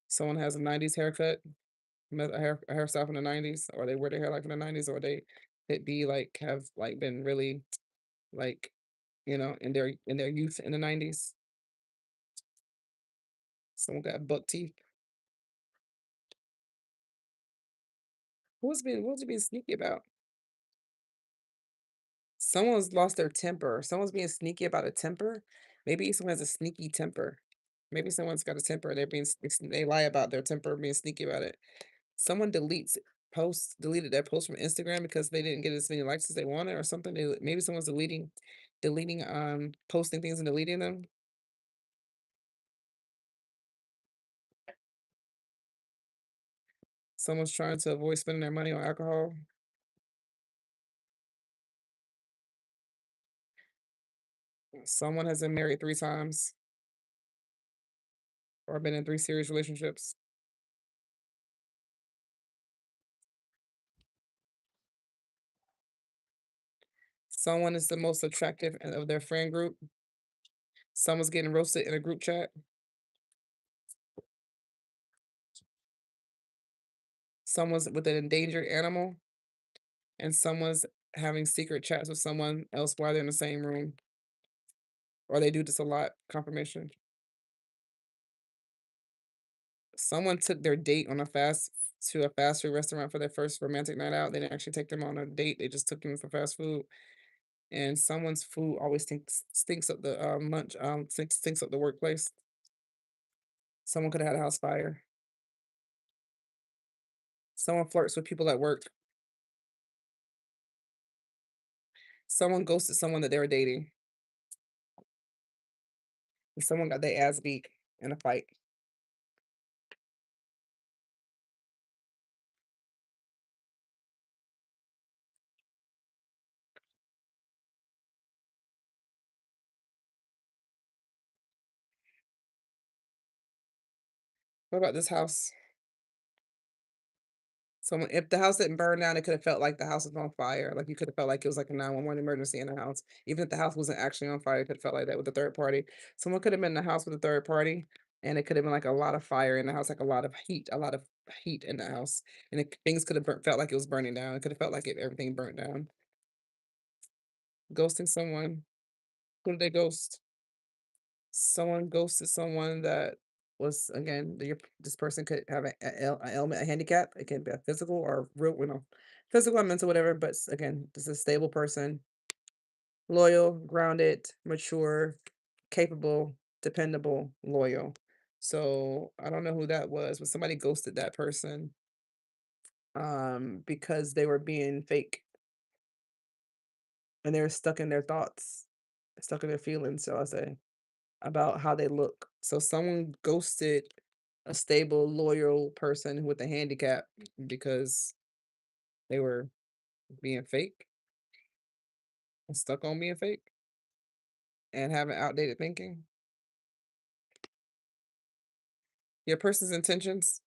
Someone has a 90s haircut, a hairstyle from the 90s, or they wear their hair like from the 90s, or they it be like have like been really like in their youth in the 90s. Someone got buck teeth. What was it being sneaky about? Someone's lost their temper. Someone's being sneaky about a temper. Maybe someone has a sneaky temper. Maybe someone's got a temper. They lie about their temper, being sneaky about it. Someone deleted that post from Instagram because they didn't get as many likes as they wanted or something. Maybe someone's deleting, posting things and deleting them. Someone's trying to avoid spending their money on alcohol. Someone has been married 3 times or been in 3 serious relationships. Someone is the most attractive of their friend group. Someone's getting roasted in a group chat. Someone's with an endangered animal, and someone's having secret chats with someone else while they're in the same room, or they do this a lot. Confirmation. Someone took their date on a fast food restaurant for their first romantic night out. They didn't actually take them on a date. They just took them for fast food. And someone's food always stinks up the lunch stinks up the workplace. Someone could have had a house fire. Someone flirts with people at work. Someone ghosted someone that they were dating. And someone got their ass beat in a fight. What about this house? Someone if the house didn't burn down, it could have felt like the house was on fire. Like you could have felt like it was like a 911 emergency in the house. Even if the house wasn't actually on fire, it could have felt like that with the third party. Someone could have been in the house with a third party, and it could have been like a lot of fire in the house, like a lot of heat in the house. And things could have felt like it was burning down. It could have felt like everything burnt down. Ghosting someone. Who did they ghost? Someone ghosted someone that was again, this person could have a ailment, a handicap. It can be a physical or real, physical or mental, whatever. But again, this is a stable person, loyal, grounded, mature, capable, dependable, loyal. So I don't know who that was, but somebody ghosted that person because they were being fake and they were stuck in their thoughts, stuck in their feelings, shall I say, about how they look. So someone ghosted a stable, loyal person with a handicap because they were being fake and stuck on being fake. and having outdated thinking. Your person's intentions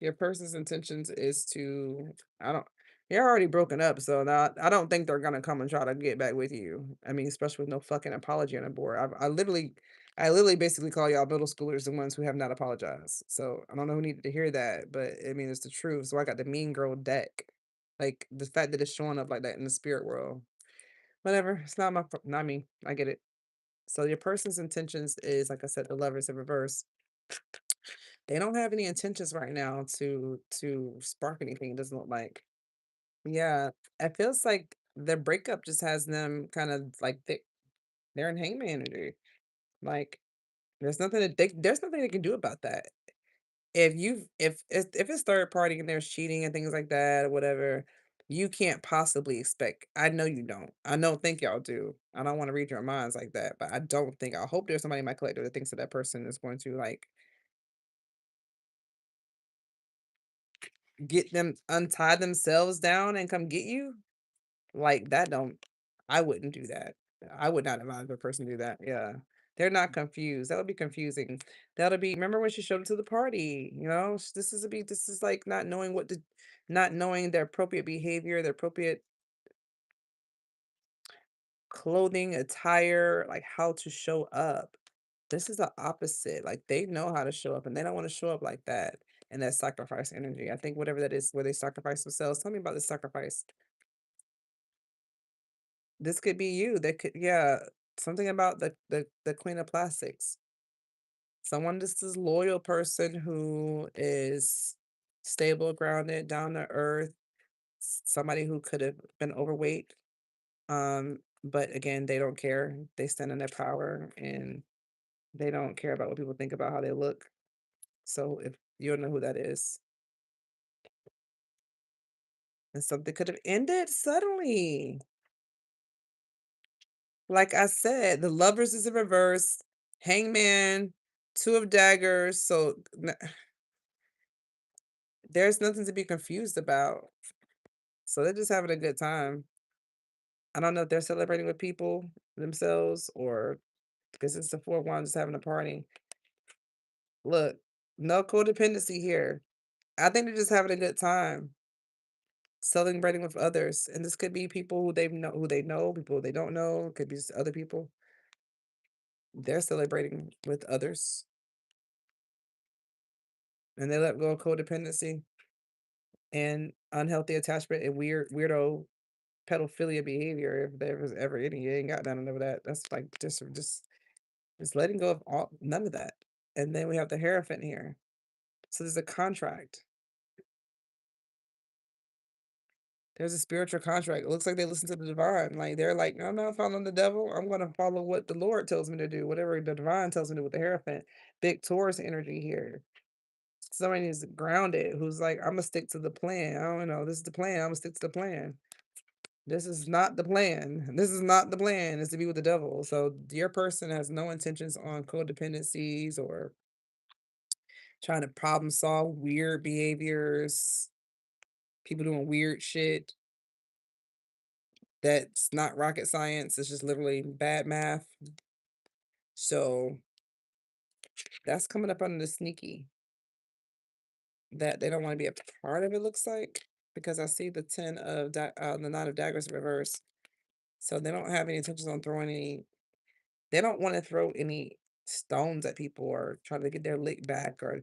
Your person's intentions is to I don't you're already broken up, so now I don't think they're gonna come and try to get back with you. I mean, especially with no fucking apology on the board. I literally basically call y'all middle schoolers the ones who have not apologized. So I don't know who needed to hear that, but I mean it's the truth. So I got the mean girl deck. Like the fact that it's showing up like that in the spirit world. Whatever. It's not me. I get it. So your person's intentions is like I said, the lovers in reverse. They don't have any intentions right now to spark anything, it doesn't look like. Yeah, it feels like their breakup just has them kind of like they're in hangman energy. Like there's nothing they can do about that. If it's third party and there's cheating and things like that or whatever, you can't possibly expect. I know you don't. I don't think y'all do. I don't want to read your minds like that, but I hope there's somebody in my collective that thinks that that person is going to like get them untie themselves down and come get you. Like, that don't I wouldn't do that. I would not advise a person to do that, yeah. They're not confused, that would be confusing. That'll be remember when she showed up to the party, this is like not knowing their appropriate behavior, their appropriate clothing, attire, like, how to show up. This is the opposite, like, they know how to show up, and they don't wanna show up like that, and that sacrifice energy. I think whatever that is where they sacrifice themselves tell me about the sacrifice. This could be you. That could yeah, something about the queen of plastics. Someone just this loyal person who is stable, grounded, down to earth, somebody who could have been overweight. But again, they don't care. They stand in their power and they don't care about what people think about how they look. So if you don't know who that is, and something could have ended suddenly. Like I said, the lovers is in reverse, hangman, two of daggers, so there's nothing to be confused about. So they're just having a good time. I don't know if they're celebrating with people themselves or because it's the four of wands just having a party. Look, no codependency here. I think they're just having a good time celebrating with others. And this could be people who they know, people they don't know, it could be just other people. They're celebrating with others and they let go of codependency and unhealthy attachment and weirdo pedophilia behavior if there was ever any. You ain't got none of that. That's like just letting go of all none of that. And then we have the Hierophant here. So there's a contract. There's a spiritual contract. It looks like they listen to the divine. Like they're like, I'm not following the devil. I'm gonna follow what the Lord tells me to do, whatever the divine tells me to do with the Hierophant. Big Taurus energy here. Somebody who's grounded, who's like, I'm gonna stick to the plan. I don't know. This is the plan. I'm gonna stick to the plan. This is not the plan. This is not the plan, is to be with the devil. So your person has no intentions on codependencies or trying to problem solve weird behaviors, people doing weird shit that's not rocket science. It's just literally bad math. So that's coming up under the sneaky that they don't want to be a part of it, looks like, because I see the 10 of the 9 of daggers in reverse. So they don't have any intentions on throwing any they don't wanna throw any stones at people or try to get their lick back or,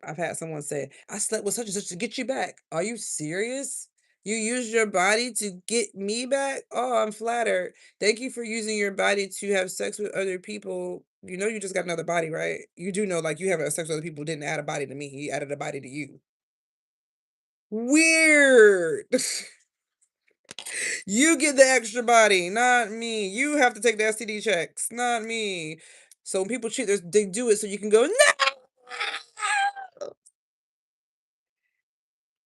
I've had someone say, "I slept with such and such to get you back." Are you serious? You used your body to get me back? Oh, I'm flattered. Thank you for using your body to have sex with other people. You know you just got another body, right? You do know, like, you have sex with other people didn't add a body to me, he added a body to you. Weird. You get the extra body, not me. You have to take the STD checks, not me. So when people cheat, they do it so you can go, no.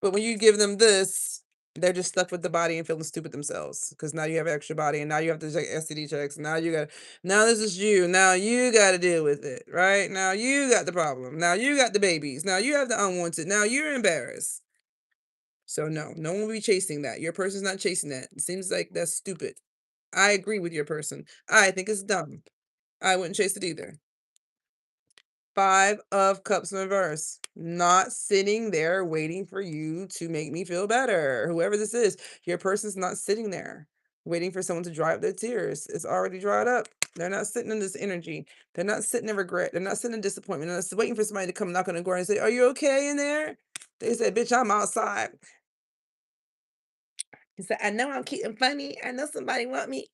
But when you give them this, they're just stuck with the body and feeling stupid themselves because now you have extra body and now you have to take STD checks. Now this is you. Now you got to deal with it, right? Now you got the problem. Now you got the babies. Now you have the unwanted. Now you're embarrassed. So no, no one will be chasing that. Your person's not chasing that. It seems like that's stupid. I agree with your person. I think it's dumb. I wouldn't chase it either. 5 of Cups reverse. Not sitting there waiting for you to make me feel better. Whoever this is, your person's not sitting there waiting for someone to dry up their tears. It's already dried up. They're not sitting in this energy. They're not sitting in regret. They're not sitting in disappointment. They're not waiting for somebody to come knock on the door and say, "Are you okay in there?" They said, "Bitch, I'm outside." He said, "I know I'm cute and funny. I know somebody want me."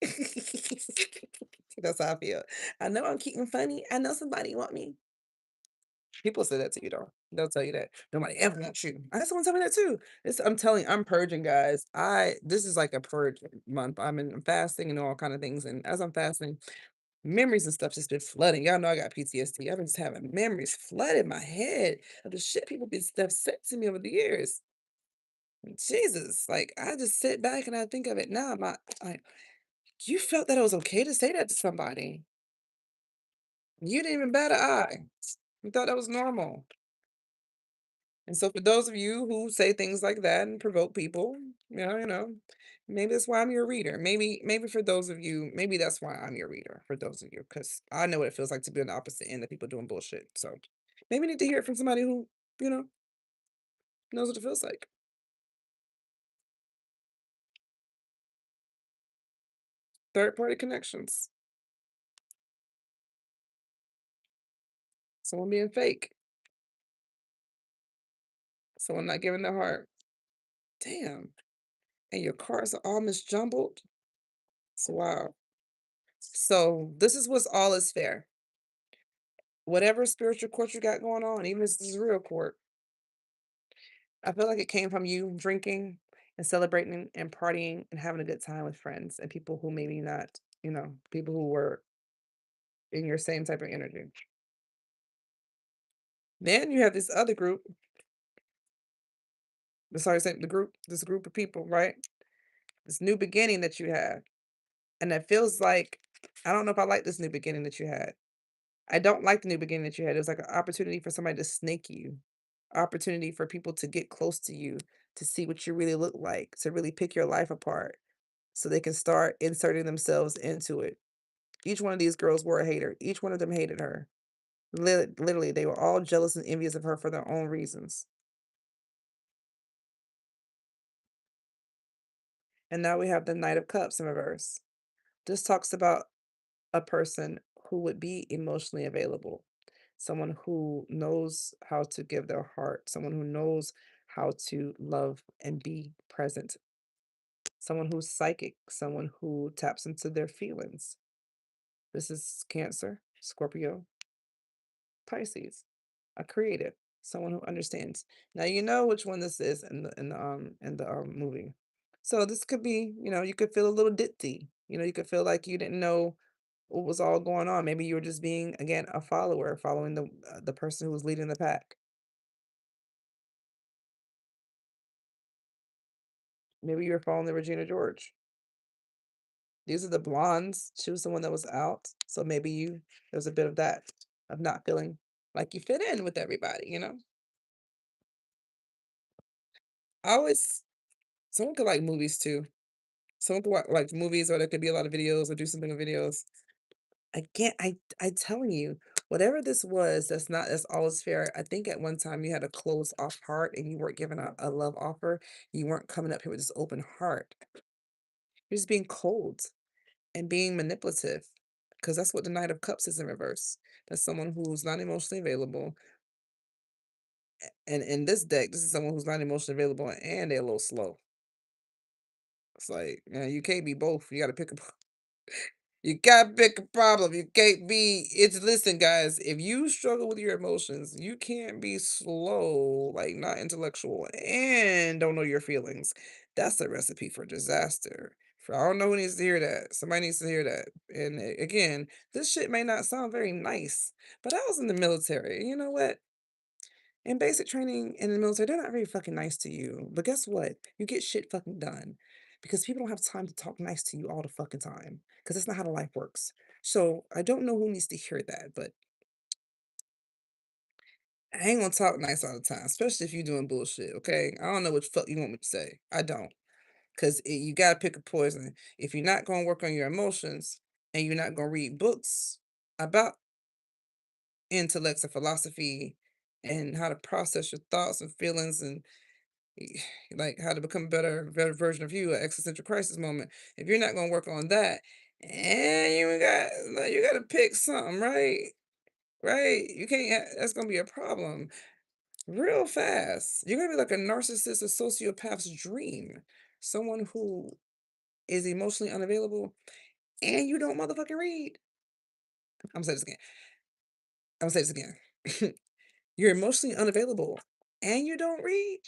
That's how I feel. I know I'm cute and funny. I know somebody want me. People say that to you though. They'll tell you that nobody ever wants you. I had someone tell me that too. I'm telling you, I'm purging, guys. This is like a purge month. I'm fasting and all kind of things. And as I'm fasting, memories and stuff just been flooding. Y'all know I got PTSD. I've been just having memories flood in my head of the shit people been stuff said to me over the years. Jesus, like I just sit back and I think of it now. My like you felt that it was okay to say that to somebody. You didn't even bat an eye. You thought that was normal. And so for those of you who say things like that and provoke people, maybe that's why I'm your reader. Maybe for those of you, maybe that's why I'm your reader for those of you, because I know what it feels like to be on the opposite end of people doing bullshit. So maybe you need to hear it from somebody who, you know, knows what it feels like. Third party connections. Someone being fake. Someone not giving their heart. Damn. And your cards are all misjumbled. So wow. So this is what's all is fair. Whatever spiritual court you got going on, even if this is real court, I feel like it came from you drinking and celebrating and partying and having a good time with friends and people who maybe not, people who were in your same type of energy. Then you have this other group, sorry, the group, this group of people, right? This new beginning that you have. And it feels like, I don't know if I like this new beginning that you had. I don't like the new beginning that you had. It was like an opportunity for somebody to snake you, opportunity for people to get close to you, to see what you really look like, to really pick your life apart so they can start inserting themselves into it. Each one of these girls were a hater. Each one of them hated her. Literally, they were all jealous and envious of her for their own reasons. And now we have the Knight of Cups in reverse. This talks about a person who would be emotionally available, someone who knows how to give their heart, someone who knows how to love and be present, someone who's psychic, someone who taps into their feelings. This is Cancer, Scorpio, Pisces, a creative, someone who understands. Now you know which one this is in the movie. So this could be, you could feel a little ditzy. You could feel like you didn't know what was all going on. Maybe you were just being again a follower, following the person who was leading the pack. Maybe you were following the Regina George. These are the blondes. She was the one that was out. So maybe there's a bit of that, of not feeling like you fit in with everybody. I always Someone could like movies too. Someone could like movies, or there could be a lot of videos or do something with videos. Again, I telling you, whatever this was, that's always fair. I think at one time you had a closed off heart and you weren't given a love offer. You weren't coming up here with this open heart. You're just being cold and being manipulative. Because that's what the Knight of Cups is in reverse. That's someone who's not emotionally available. And in this deck, this is someone who's not emotionally available and they're a little slow. It's like, you can't be both. You gotta pick a You gotta pick a problem. You can't be it's listen, guys, if you struggle with your emotions, you can't be slow, like not intellectual, and don't know your feelings. That's a recipe for disaster. For I don't know who needs to hear that. Somebody needs to hear that. And again, this shit may not sound very nice, but I was in the military. You know what? In basic training in the military, they're not very fucking nice to you. But guess what? You get shit fucking done because people don't have time to talk nice to you all the fucking time because that's not how the life works. So I don't know who needs to hear that, but I ain't gonna talk nice all the time, especially if you're doing bullshit. Okay, I don't know what the fuck you want me to say. I don't. because you got to pick a poison. If you're not going to work on your emotions and you're not going to read books about intellects and philosophy and how to process your thoughts and feelings and like how to become a better version of you, an existential crisis moment. If you're not going to work on that, and you got to pick something, right? Right? You can't. That's going to be a problem real fast. You're gonna be like a narcissist or sociopath's dream. Someone who is emotionally unavailable and you don't motherfucking read. I'm gonna say this again. I'm gonna say this again. You're emotionally unavailable and you don't read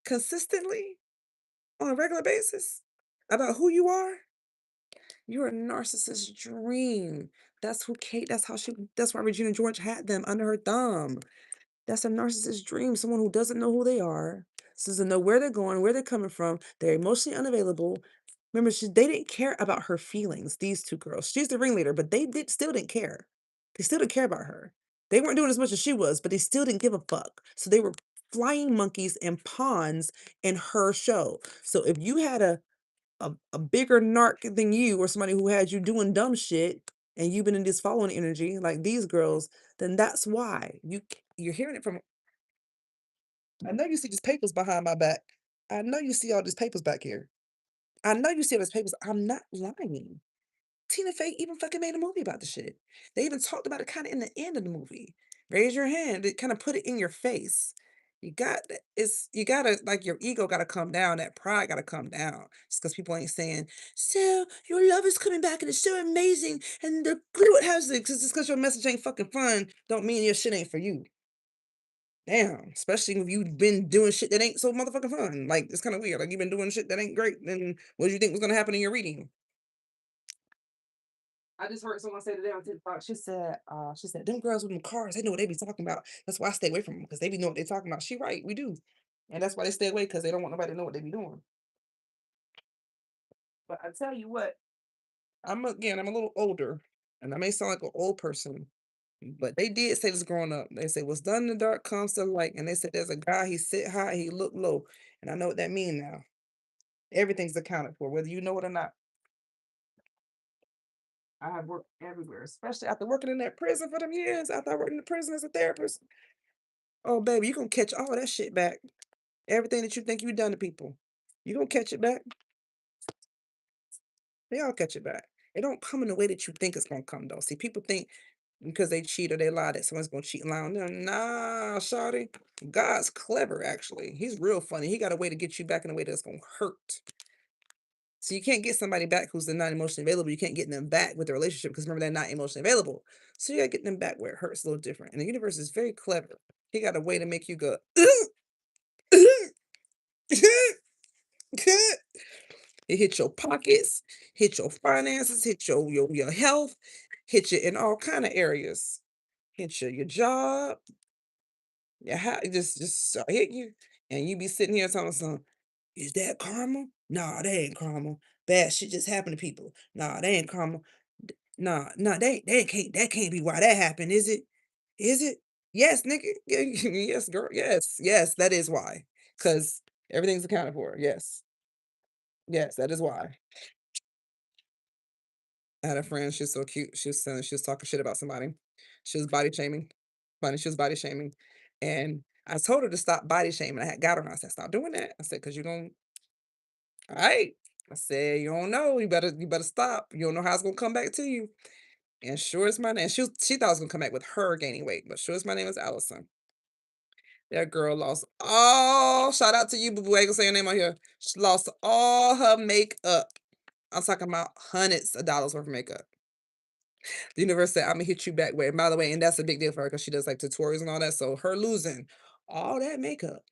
consistently on a regular basis about who you are. You're a narcissist's dream. That's who Kate, that's why Regina George had them under her thumb. That's a narcissist's dream, someone who doesn't know who they are, doesn't know where they're going, where they're coming from. They're emotionally unavailable. Remember, they didn't care about her feelings, these two girls. She's the ringleader, but still didn't care. They still didn't care about her. They weren't doing as much as she was, but they still didn't give a fuck. So they were flying monkeys and pawns in her show. So if you had a bigger narc than you or somebody who had you doing dumb shit and you've been in this following energy like these girls, then that's why you're hearing it from. I know you see these papers behind my back. I know you see all these papers back here. I know you see all these papers. I'm not lying. Tina Fey even fucking made a movie about the shit. They even talked about it kind of in the end of the movie. Raise your hand. It kind of put it in your face. You gotta like your ego gotta come down. That pride gotta come down. It's because people ain't saying, so your love is coming back and it's so amazing. And the glue it has it because just because your message ain't fucking fun, don't mean your shit ain't for you. Damn, especially if you've been doing shit that ain't so motherfucking fun. Like it's kind of weird. Like you've been doing shit that ain't great. Then what do you think was gonna happen in your reading? I just heard someone say today on TikTok. She said, them girls with them cars, they know what they be talking about. That's why I stay away from them because they be know what they talking about. She right, we do, and that's why they stay away because they don't want nobody to know what they be doing. But I tell you what, I'm a little older, and I may sound like an old person, but they did say this growing up. They say what's done in the dark comes to the light, and they said there's a guy he sit high, he look low, and I know what that mean now. Everything's accounted for, whether you know it or not. I have worked everywhere, especially after working in that prison for them years. After I worked in the prison as a therapist, oh baby, you gonna catch all that shit back. Everything that you think you done to people, you gonna catch it back. They all catch it back. It don't come in the way that you think it's gonna come though. See, people think because they cheat or they lie that someone's gonna cheat and lie on them. Nah, shawty. God's clever, actually. He's real funny. He got a way to get you back in a way that's gonna hurt. So you can't get somebody back who's not emotionally available. You can't get them back with the relationship because remember they're not emotionally available. So you gotta get them back where it hurts a little different. And the universe is very clever. He got a way to make you go, it hit your pockets, hit your finances, hit your health, hit you in all kind of areas. Hit your job, your house, just hit you, and you be sitting here telling some, is that karma? Nah, that ain't karma. Bad shit just happened to people. Nah, that ain't karma. Nah, nah, that can't be why that happened, is it? Is it? Yes, nigga. Yes, girl. Yes, yes, that is why. Cause everything's accounted for. Yes. Yes, that is why. I had a friend, she's so cute. She was talking shit about somebody. She was body shaming. Funny, she was body shaming. And I told her to stop body shaming. I had got her and I said, stop doing that. I said, because you don't, all right. I said, you don't know. You better stop. You don't know how it's gonna come back to you. And sure as my name, she thought it was gonna come back with her gaining weight, but sure as my name is Allison. That girl lost all shout out to you, boo boo. I ain't gonna say your name on here. She lost all her makeup. I'm talking about hundreds of dollars worth of makeup. The universe said, "Imma hit you back with" and by the way, and that's a big deal for her because she does, like, tutorials and all that, so her losing all that makeup,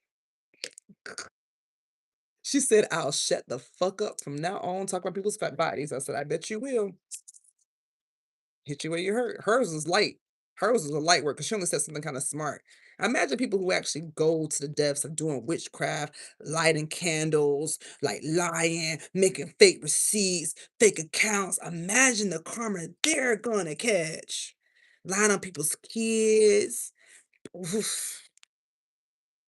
she said, "I'll shut the fuck up from now on talking about people's fat bodies." I said, "I bet you will. Hit you where you hurt." Hers was light. Hers was a light work because she only said something kinda smart. Imagine people who actually go to the depths of doing witchcraft, lighting candles, like, lying, making fake receipts, fake accounts. Imagine the karma they're gonna catch. Lying on people's kids. Oof.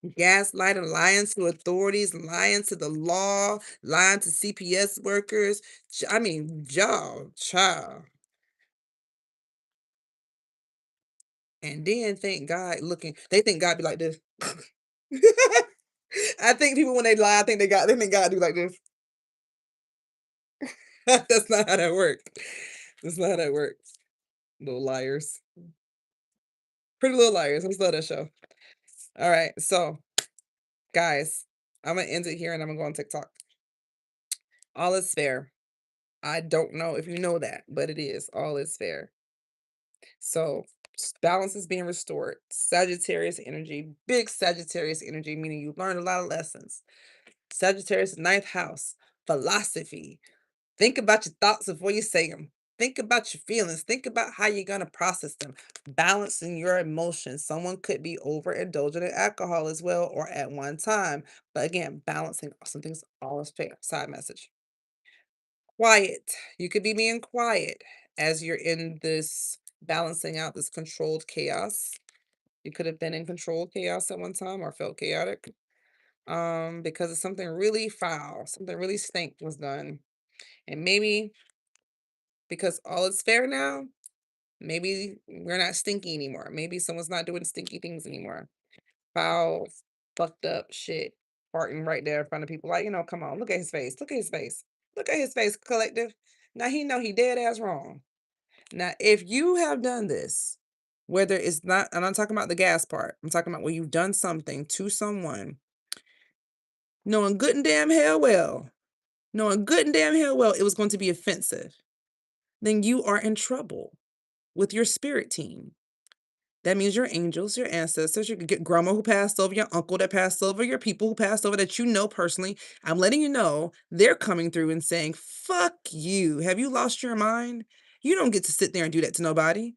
Gaslighting, lying to authorities, lying to the law, lying to CPS workers. I mean, y'all, child. And then thank God looking, they think God be like this. I think people when they lie, I think they think God do like this. That's not how that works. That's not how that works. Little liars. Pretty Little Liars. I love that show. All right. So, guys, I'm gonna end it here and I'm gonna go on TikTok. All is fair. I don't know if you know that, but it is. All is fair. So balance is being restored. Sagittarius energy, big Sagittarius energy, meaning you learned a lot of lessons. Sagittarius, ninth house, philosophy. Think about your thoughts before you say them. Think about your feelings. Think about how you're going to process them. Balancing your emotions. Someone could be overindulgent in alcohol as well, or at one time. But again, balancing something's always fair. Side message. Quiet. You could be being quiet as you're in this balancing out this controlled chaos. You could have been in controlled chaos at one time or felt chaotic. Because of something really foul, something really stink was done. And maybe because all is fair now, maybe we're not stinky anymore. Maybe someone's not doing stinky things anymore. Foul, fucked up shit, farting right there in front of people. Like, come on, look at his face. Look at his face. Look at his face, collective. Now he know he dead ass wrong. Now, if you have done this, whether it's not, and I'm talking about the gas part, I'm talking about where you've done something to someone, knowing good and damn hell well, knowing good and damn hell well it was going to be offensive, then you are in trouble with your spirit team. That means your angels, your ancestors, your grandma who passed over, your uncle that passed over, your people who passed over that you know personally. I'm letting you know they're coming through and saying, fuck you. Have you lost your mind? You don't get to sit there and do that to nobody.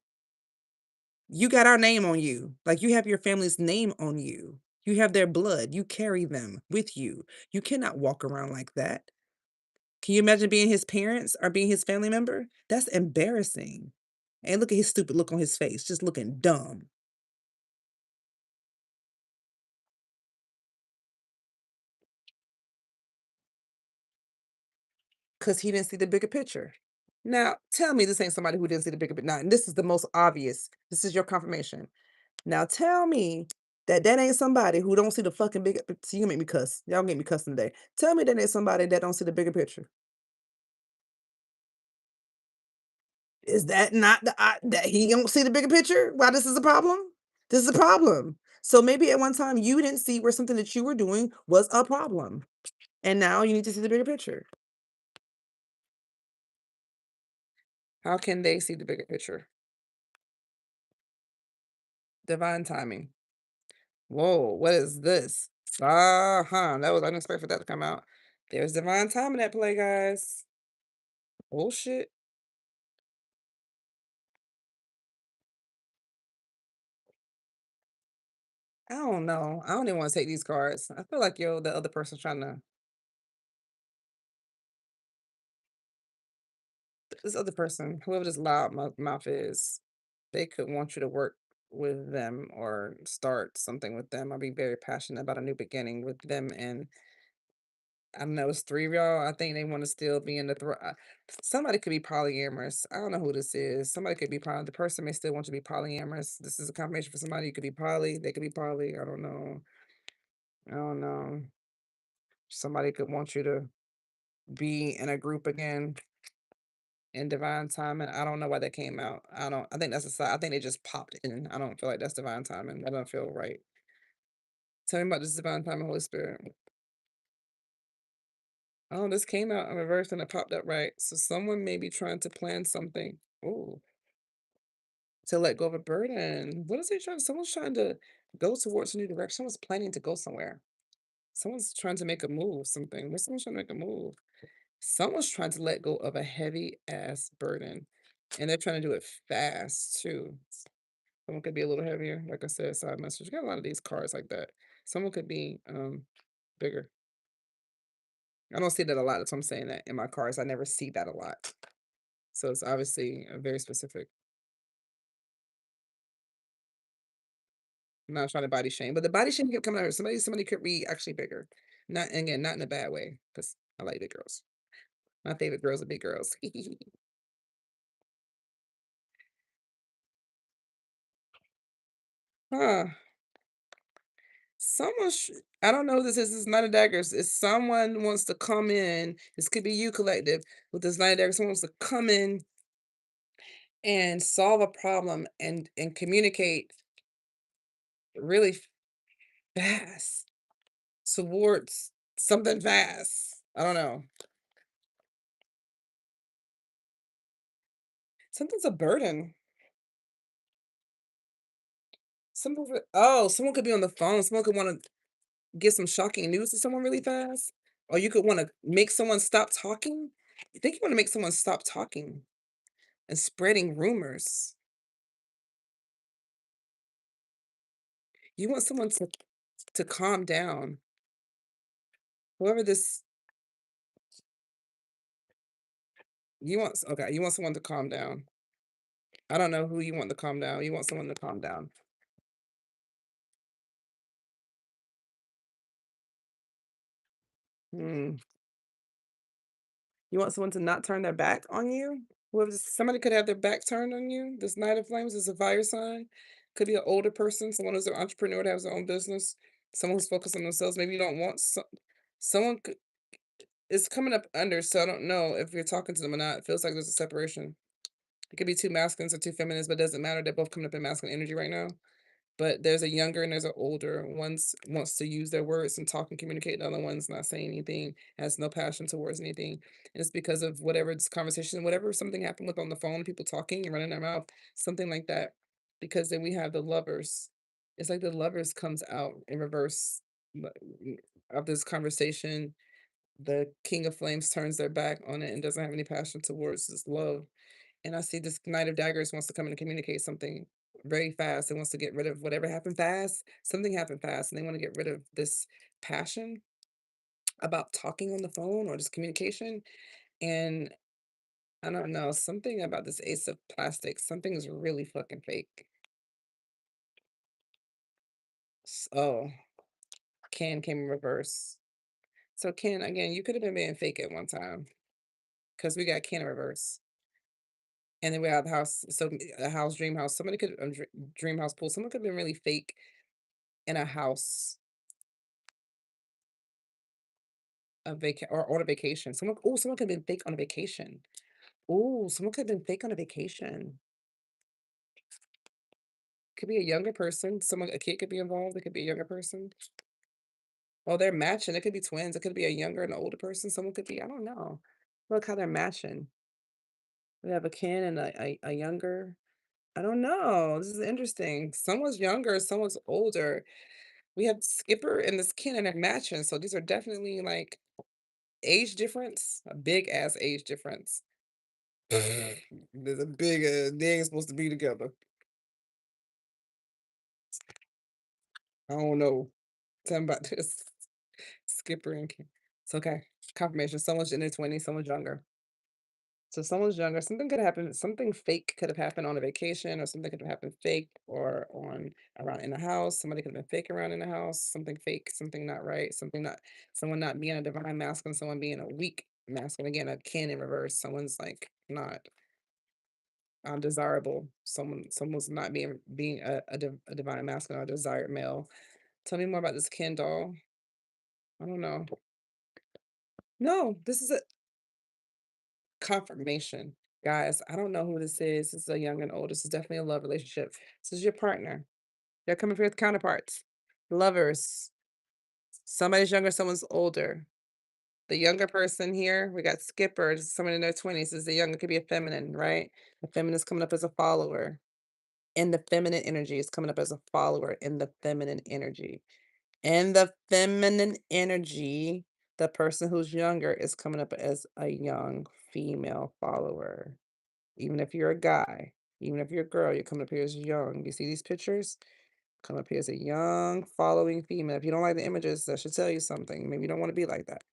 You got our name on you. Like you have your family's name on you. You have their blood. You carry them with you. You cannot walk around like that. Can you imagine being his parents or being his family member? That's embarrassing. And look at his stupid look on his face, just looking dumb. Because he didn't see the bigger picture. Now, tell me this ain't somebody who didn't see the bigger picture. Now, and this is the most obvious. This is your confirmation. Now, tell me that that ain't somebody who don't see the fucking bigger. See, you make me cuss. Y'all get me cussing today. Tell me that ain't somebody that don't see the bigger picture. Is that not that he don't see the bigger picture? Why this is a problem? This is a problem. So maybe at one time you didn't see where something that you were doing was a problem, and now you need to see the bigger picture. How can they see the bigger picture? Divine timing. Whoa, what is this? Uh-huh. That was unexpected for that to come out. There's divine timing at play, guys. Bullshit. I don't know. I don't even want to take these cards. I feel like you're the other person trying to this other person, whoever this loud mouth is, they could want you to work with them or start something with them. I'll be very passionate about a new beginning with them. And I don't know, it's three of y'all. I think they want to still be in the somebody could be polyamorous. I don't know who this is. Somebody could be poly. The person may still want to be polyamorous. This is a confirmation for somebody. You could be poly. They could be poly. I don't know. I don't know. Somebody could want you to be in a group again in divine timing. I don't know why that came out. I don't. I think that's a side. I think they just popped in. I don't feel like that's divine timing. That don't feel right. Tell me about this divine timing, Holy Spirit. Oh, this came out in reverse and it popped up right. So someone may be trying to plan something. Oh, to let go of a burden. What is he trying? Someone's trying to go towards a new direction. Someone's planning to go somewhere. Someone's trying to make a move. Something. What's someone's trying to make a move? Someone's trying to let go of a heavy ass burden, and they're trying to do it fast too. Someone could be a little heavier, like I said, side message. Got a lot of these cards like that. Someone could be bigger. I don't see that a lot. That's why I'm saying that in my cards. I never see that a lot. So it's obviously a very specific. I'm not trying to body shame, but the body shame kept coming out. Somebody could be actually bigger. Not again, not in a bad way, because I like big girls. My favorite girls are big girls. Huh. Someone sh I don't know who this is. This is Night of Daggers. If someone wants to come in, this could be you, collective, with this Night of Daggers. Someone wants to come in and solve a problem and communicate really fast towards something fast. I don't know. Something's a burden. Someone could be on the phone. Someone could wanna get some shocking news to someone really fast, or you could wanna make someone stop talking. You think you wanna make someone stop talking and spreading rumors. You want someone to calm down. Whoever this you want someone to calm down. I don't know who you want to calm down. You want someone to calm down. Hmm. You want someone to not turn their back on you? Somebody could have their back turned on you. This Knight of Flames is a fire sign. Could be an older person, someone who's an entrepreneur that has their own business, someone who's focused on themselves. Maybe you don't want someone could, it's coming up under, so I don't know if you're talking to them or not. It feels like there's a separation. It could be two masculines or two feminines, but it doesn't matter. They're both coming up in masculine energy right now. But there's a younger and there's an older. One's wants to use their words and talk and communicate. The other one's not saying anything, has no passion towards anything. And it's because of whatever this conversation, whatever something happened with on the phone, people talking and running their mouth, something like that. Because then we have the lovers. It's like the lovers comes out in reverse of this conversation. The King of Flames turns their back on it and doesn't have any passion towards this love, and I see this Knight of Daggers wants to come in and communicate something very fast. It wants to get rid of whatever happened fast. Something happened fast, and they want to get rid of this passion about talking on the phone or just communication. And I don't know, something about this Ace of Plastic, something is really fucking fake. Oh, Ken came in reverse. So Ken, again, you could have been being fake at one time because we got Ken in reverse. And then we have the house, so a house, dream house. Somebody could dream house pool. Someone could have been really fake in a house. Or on a vacation. Someone could've been fake on a vacation. Someone could've been fake on a vacation. Could be a younger person, a kid could be involved, it could be a younger person. Oh, they're matching, it could be twins, it could be a younger and an older person, someone could be I don't know. Look how they're matching. We have a kin and a younger I don't know, this is interesting. Someone's younger, someone's older. We have Skipper and this kin and they're matching, so these are definitely, like, age difference, a big ass age difference. There's a big, they ain't supposed to be together. I don't know. Tell 'em about this. Skipper and Kim. It's okay. Confirmation. Someone's in their 20s, someone's younger. So someone's younger. Something could happen. Something fake could have happened on a vacation, or something could have happened fake or on around in the house. Somebody could have been fake around in the house. Something fake, something not right, something not someone not being a divine masculine, someone being a weak masculine. Again, a can in reverse. Someone's like not desirable. Someone's not being a divine masculine or a desired male. Tell me more about this Ken doll. I don't know. No, this is a confirmation. Guys, I don't know who this is. This is a young and old. This is definitely a love relationship. This is your partner. They're coming for your counterparts. Lovers. Somebody's younger, someone's older. The younger person here, we got Skipper, this is someone in their 20s. Is the younger, could be a feminine, right? The feminine is coming up as a follower. And the feminine energy is coming up as a follower in the feminine energy. And the feminine energy, the person who's younger is coming up as a young female follower. Even if you're a guy, even if you're a girl, you're coming up here as young. You see these pictures? Come up here as a young following female. If you don't like the images, that should tell you something. Maybe you don't want to be like that.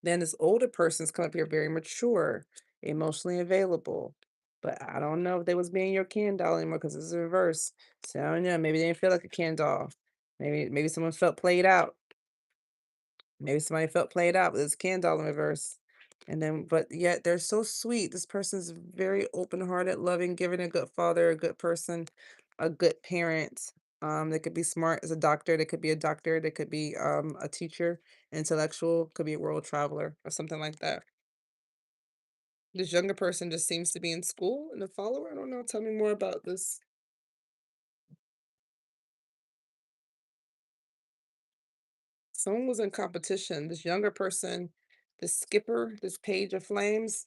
Then this older person's come up here very mature, emotionally available. But I don't know if they was being your Ken doll anymore because it's reverse. So I don't know. Maybe they didn't feel like a Ken doll. Maybe someone felt played out. Maybe somebody felt played out with this Ken doll in reverse. And then, but yet they're so sweet. This person's very open-hearted, loving, giving, a good father, a good person, a good parent. They could be smart as a doctor. They could be a doctor. They could be a teacher, intellectual. Could be a world traveler or something like that. This younger person just seems to be in school and a follower. I don't know. Tell me more about this. Someone was in competition. This younger person, this skipper, this page of flames,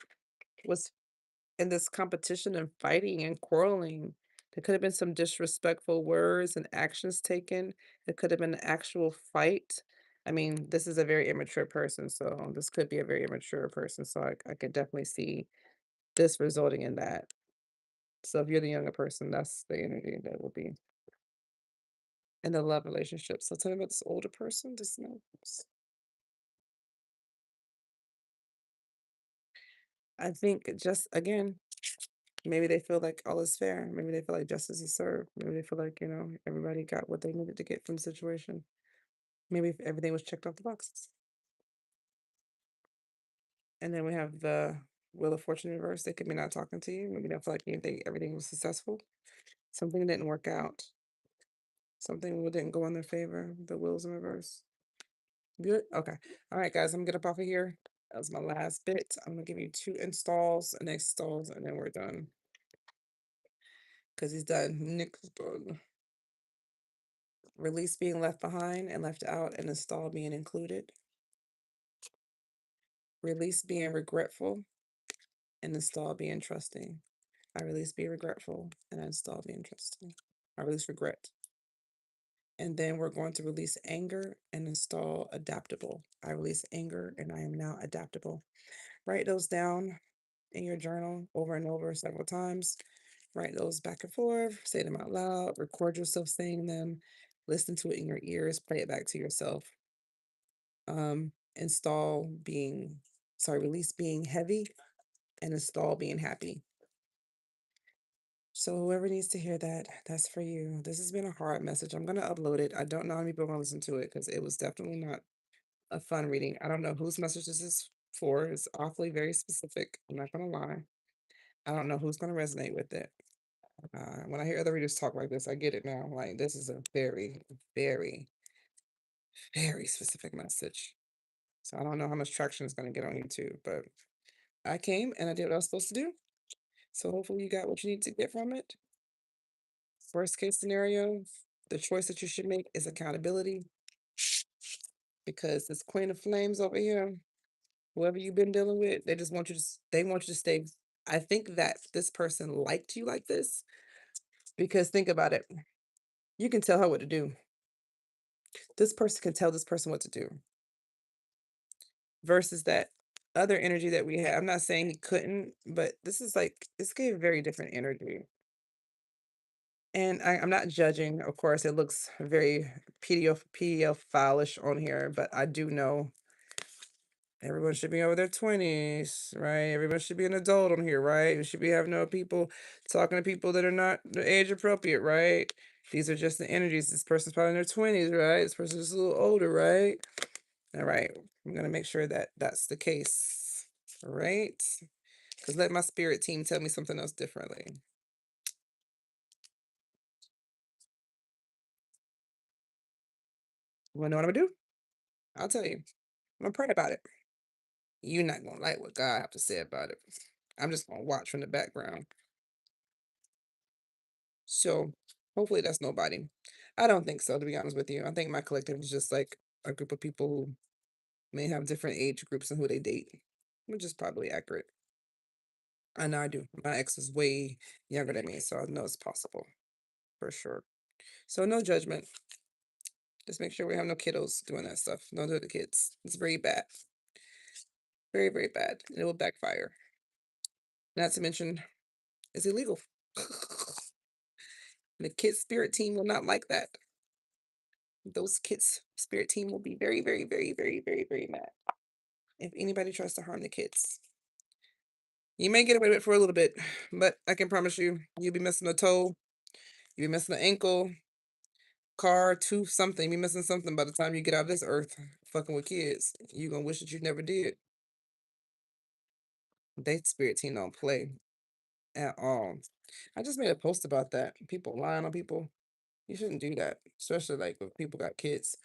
was in this competition and fighting and quarreling. There could have been some disrespectful words and actions taken. It could have been an actual fight. I mean, this is a very immature person, so this could be a very immature person. So I could definitely see this resulting in that. So if you're the younger person, that's the energy that will be in the love relationship. So tell me about this older person. Just know. I think just again, maybe they feel like all is fair. Maybe they feel like justice is served. Maybe they feel like, everybody got what they needed to get from the situation. Maybe if everything was checked off the boxes. And then we have the Wheel of Fortune reverse. They could be not talking to you. Maybe they feel like everything was successful. Something didn't work out. Something didn't go in their favor. The wheels in reverse. Good. Okay. All right, guys. I'm gonna get up off of here. That was my last bit. I'm gonna give you two installs and installs, and then we're done. Because he's done. Nick's done. Release being left behind and left out, and install being included. Release being regretful and install being trusting. I release being regretful and I install being trusting. I release regret. And then we're going to release anger and install adaptable. I release anger and I am now adaptable. Write those down in your journal over and over several times. Write those back and forth, say them out loud, record yourself saying them, listen to it in your ears, play it back to yourself. Install being, sorry, release being heavy and install being happy. So whoever needs to hear that, that's for you. This has been a hard message. I'm gonna upload it. I don't know how many people are gonna listen to it because it was definitely not a fun reading. I don't know whose message this is for. It's awfully very specific. I'm not gonna lie. I don't know who's gonna resonate with it. When I hear other readers talk like this, I get it now. Like this is a very, very, very specific message. So I don't know how much traction it's gonna get on YouTube, but I came and I did what I was supposed to do. So hopefully you got what you need to get from it. Worst case scenario, the choice that you should make is accountability because this Queen of Flames over here, whoever you've been dealing with, they just want you to they want you to stay. I think that this person liked you like this because think about it. You can tell her what to do. This person can tell this person what to do versus that other energy that we have. I'm not saying he couldn't, but this gave a very different energy. And I'm not judging, of course, it looks very PDF-ish on here, but I do know everyone should be over their 20s, right? Everyone should be an adult on here, right? We should be having no people talking to people that are not age appropriate, right? These are just the energies. This person's probably in their 20s, right? This person's a little older, right? All right. I'm gonna make sure that that's the case, right? Because let my spirit team tell me something else differently. You wanna know what I'm gonna do? I'll tell you. I'm gonna pray about it. You're not gonna like what God have to say about it. I'm just gonna watch from the background. So hopefully that's nobody. I don't think so, to be honest with you. I think my collective is just like a group of people who may have different age groups and who they date, which is probably accurate. I know I do. My ex is way younger than me, so I know it's possible for sure. So no judgment. Just make sure we have no kiddos doing that stuff. No to the kids. It's very bad. Very, very bad. And it will backfire. Not to mention, it's illegal. The kids' spirit team will not like that. Those kids' spirit team will be very, very, very, very, very, very mad if anybody tries to harm the kids. You may get away with it for a little bit, but I can promise you, you'll be missing a toe, you'll be missing an ankle, car, tooth, something. You be missing something by the time you get out of this earth fucking with kids. You gonna wish that you never did. They spirit team don't play at all. I just made a post about that. People lying on people. You shouldn't do that, especially like if people got kids.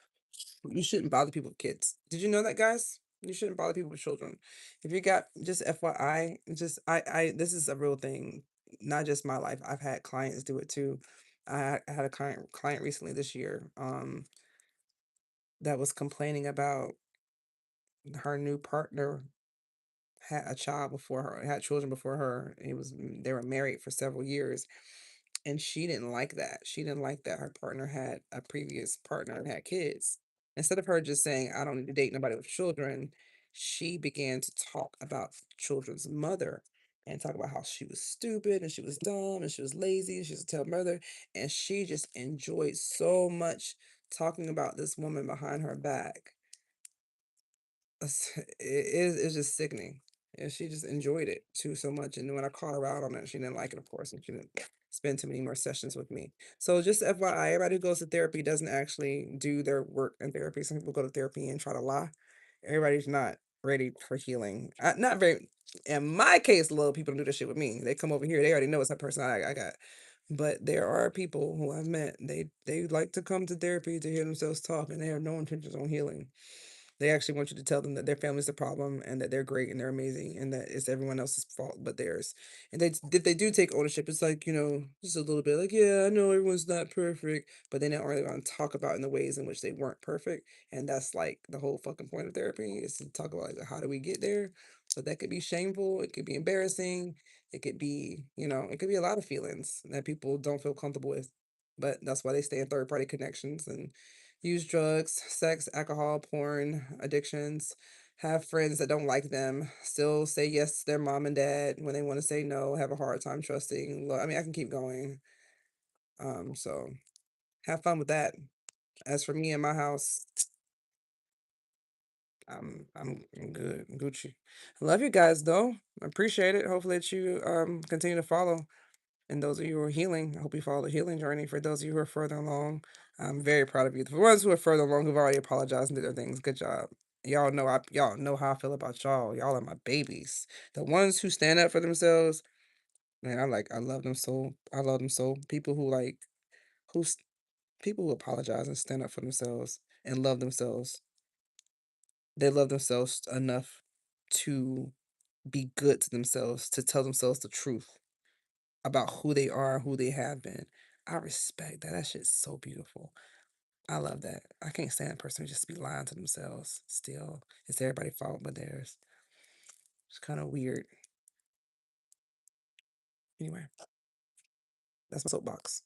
You shouldn't bother people with kids. Did you know that, guys? You shouldn't bother people with children. If you got just FYI, just I this is a real thing, not just my life. I've had clients do it too. I had a client recently this year, that was complaining about her new partner had a child before her, had children before her. They were married for several years, and she didn't like that. She didn't like that her partner had a previous partner and had kids. Instead of her just saying, I don't need to date nobody with children, she began to talk about the children's mother and talk about how she was stupid and she was dumb and she was lazy and she was a tell mother. And she just enjoyed so much talking about this woman behind her back. It's just sickening. And she just enjoyed it too so much. And when I called her out on it, she didn't like it, of course, and she didn't spend too many more sessions with me. So just FYI, everybody who goes to therapy doesn't actually do their work in therapy. Some people go to therapy and try to lie. Everybody's not ready for healing. Not very. In my case, little people don't do this shit with me. They come over here. They already know it's a person I got. But there are people who I've met. They like to come to therapy to hear themselves talk, and they have no intentions on healing. They actually want you to tell them that their family's the problem and that they're great and they're amazing and that it's everyone else's fault but theirs. And if they do take ownership, it's like, just a little bit like, yeah, I know everyone's not perfect, but they're not really going to talk about in the ways in which they weren't perfect. And that's like the whole fucking point of therapy is to talk about like how do we get there? So that could be shameful, it could be embarrassing, it could be, it could be a lot of feelings that people don't feel comfortable with. But that's why they stay in third party connections and use drugs, sex, alcohol, porn, addictions, have friends that don't like them, still say yes to their mom and dad when they want to say no, have a hard time trusting. I mean, I can keep going. So have fun with that. As for me and my house, I'm good, Gucci. I love you guys though. I appreciate it. Hopefully that you continue to follow. And those of you who are healing, I hope you follow the healing journey. For those of you who are further along, I'm very proud of you. For the ones who are further along, who've already apologized and did their things, good job. Y'all know how I feel about y'all. Y'all are my babies. The ones who stand up for themselves, man, I love them so. I love them so. Who s- people who apologize and stand up for themselves and love themselves. They love themselves enough to be good to themselves, to tell themselves the truth about who they are, who they have been. I respect that. That shit's so beautiful. I love that. I can't stand a person who just be lying to themselves still. It's everybody's fault but theirs. It's kind of weird. Anyway, that's my soapbox.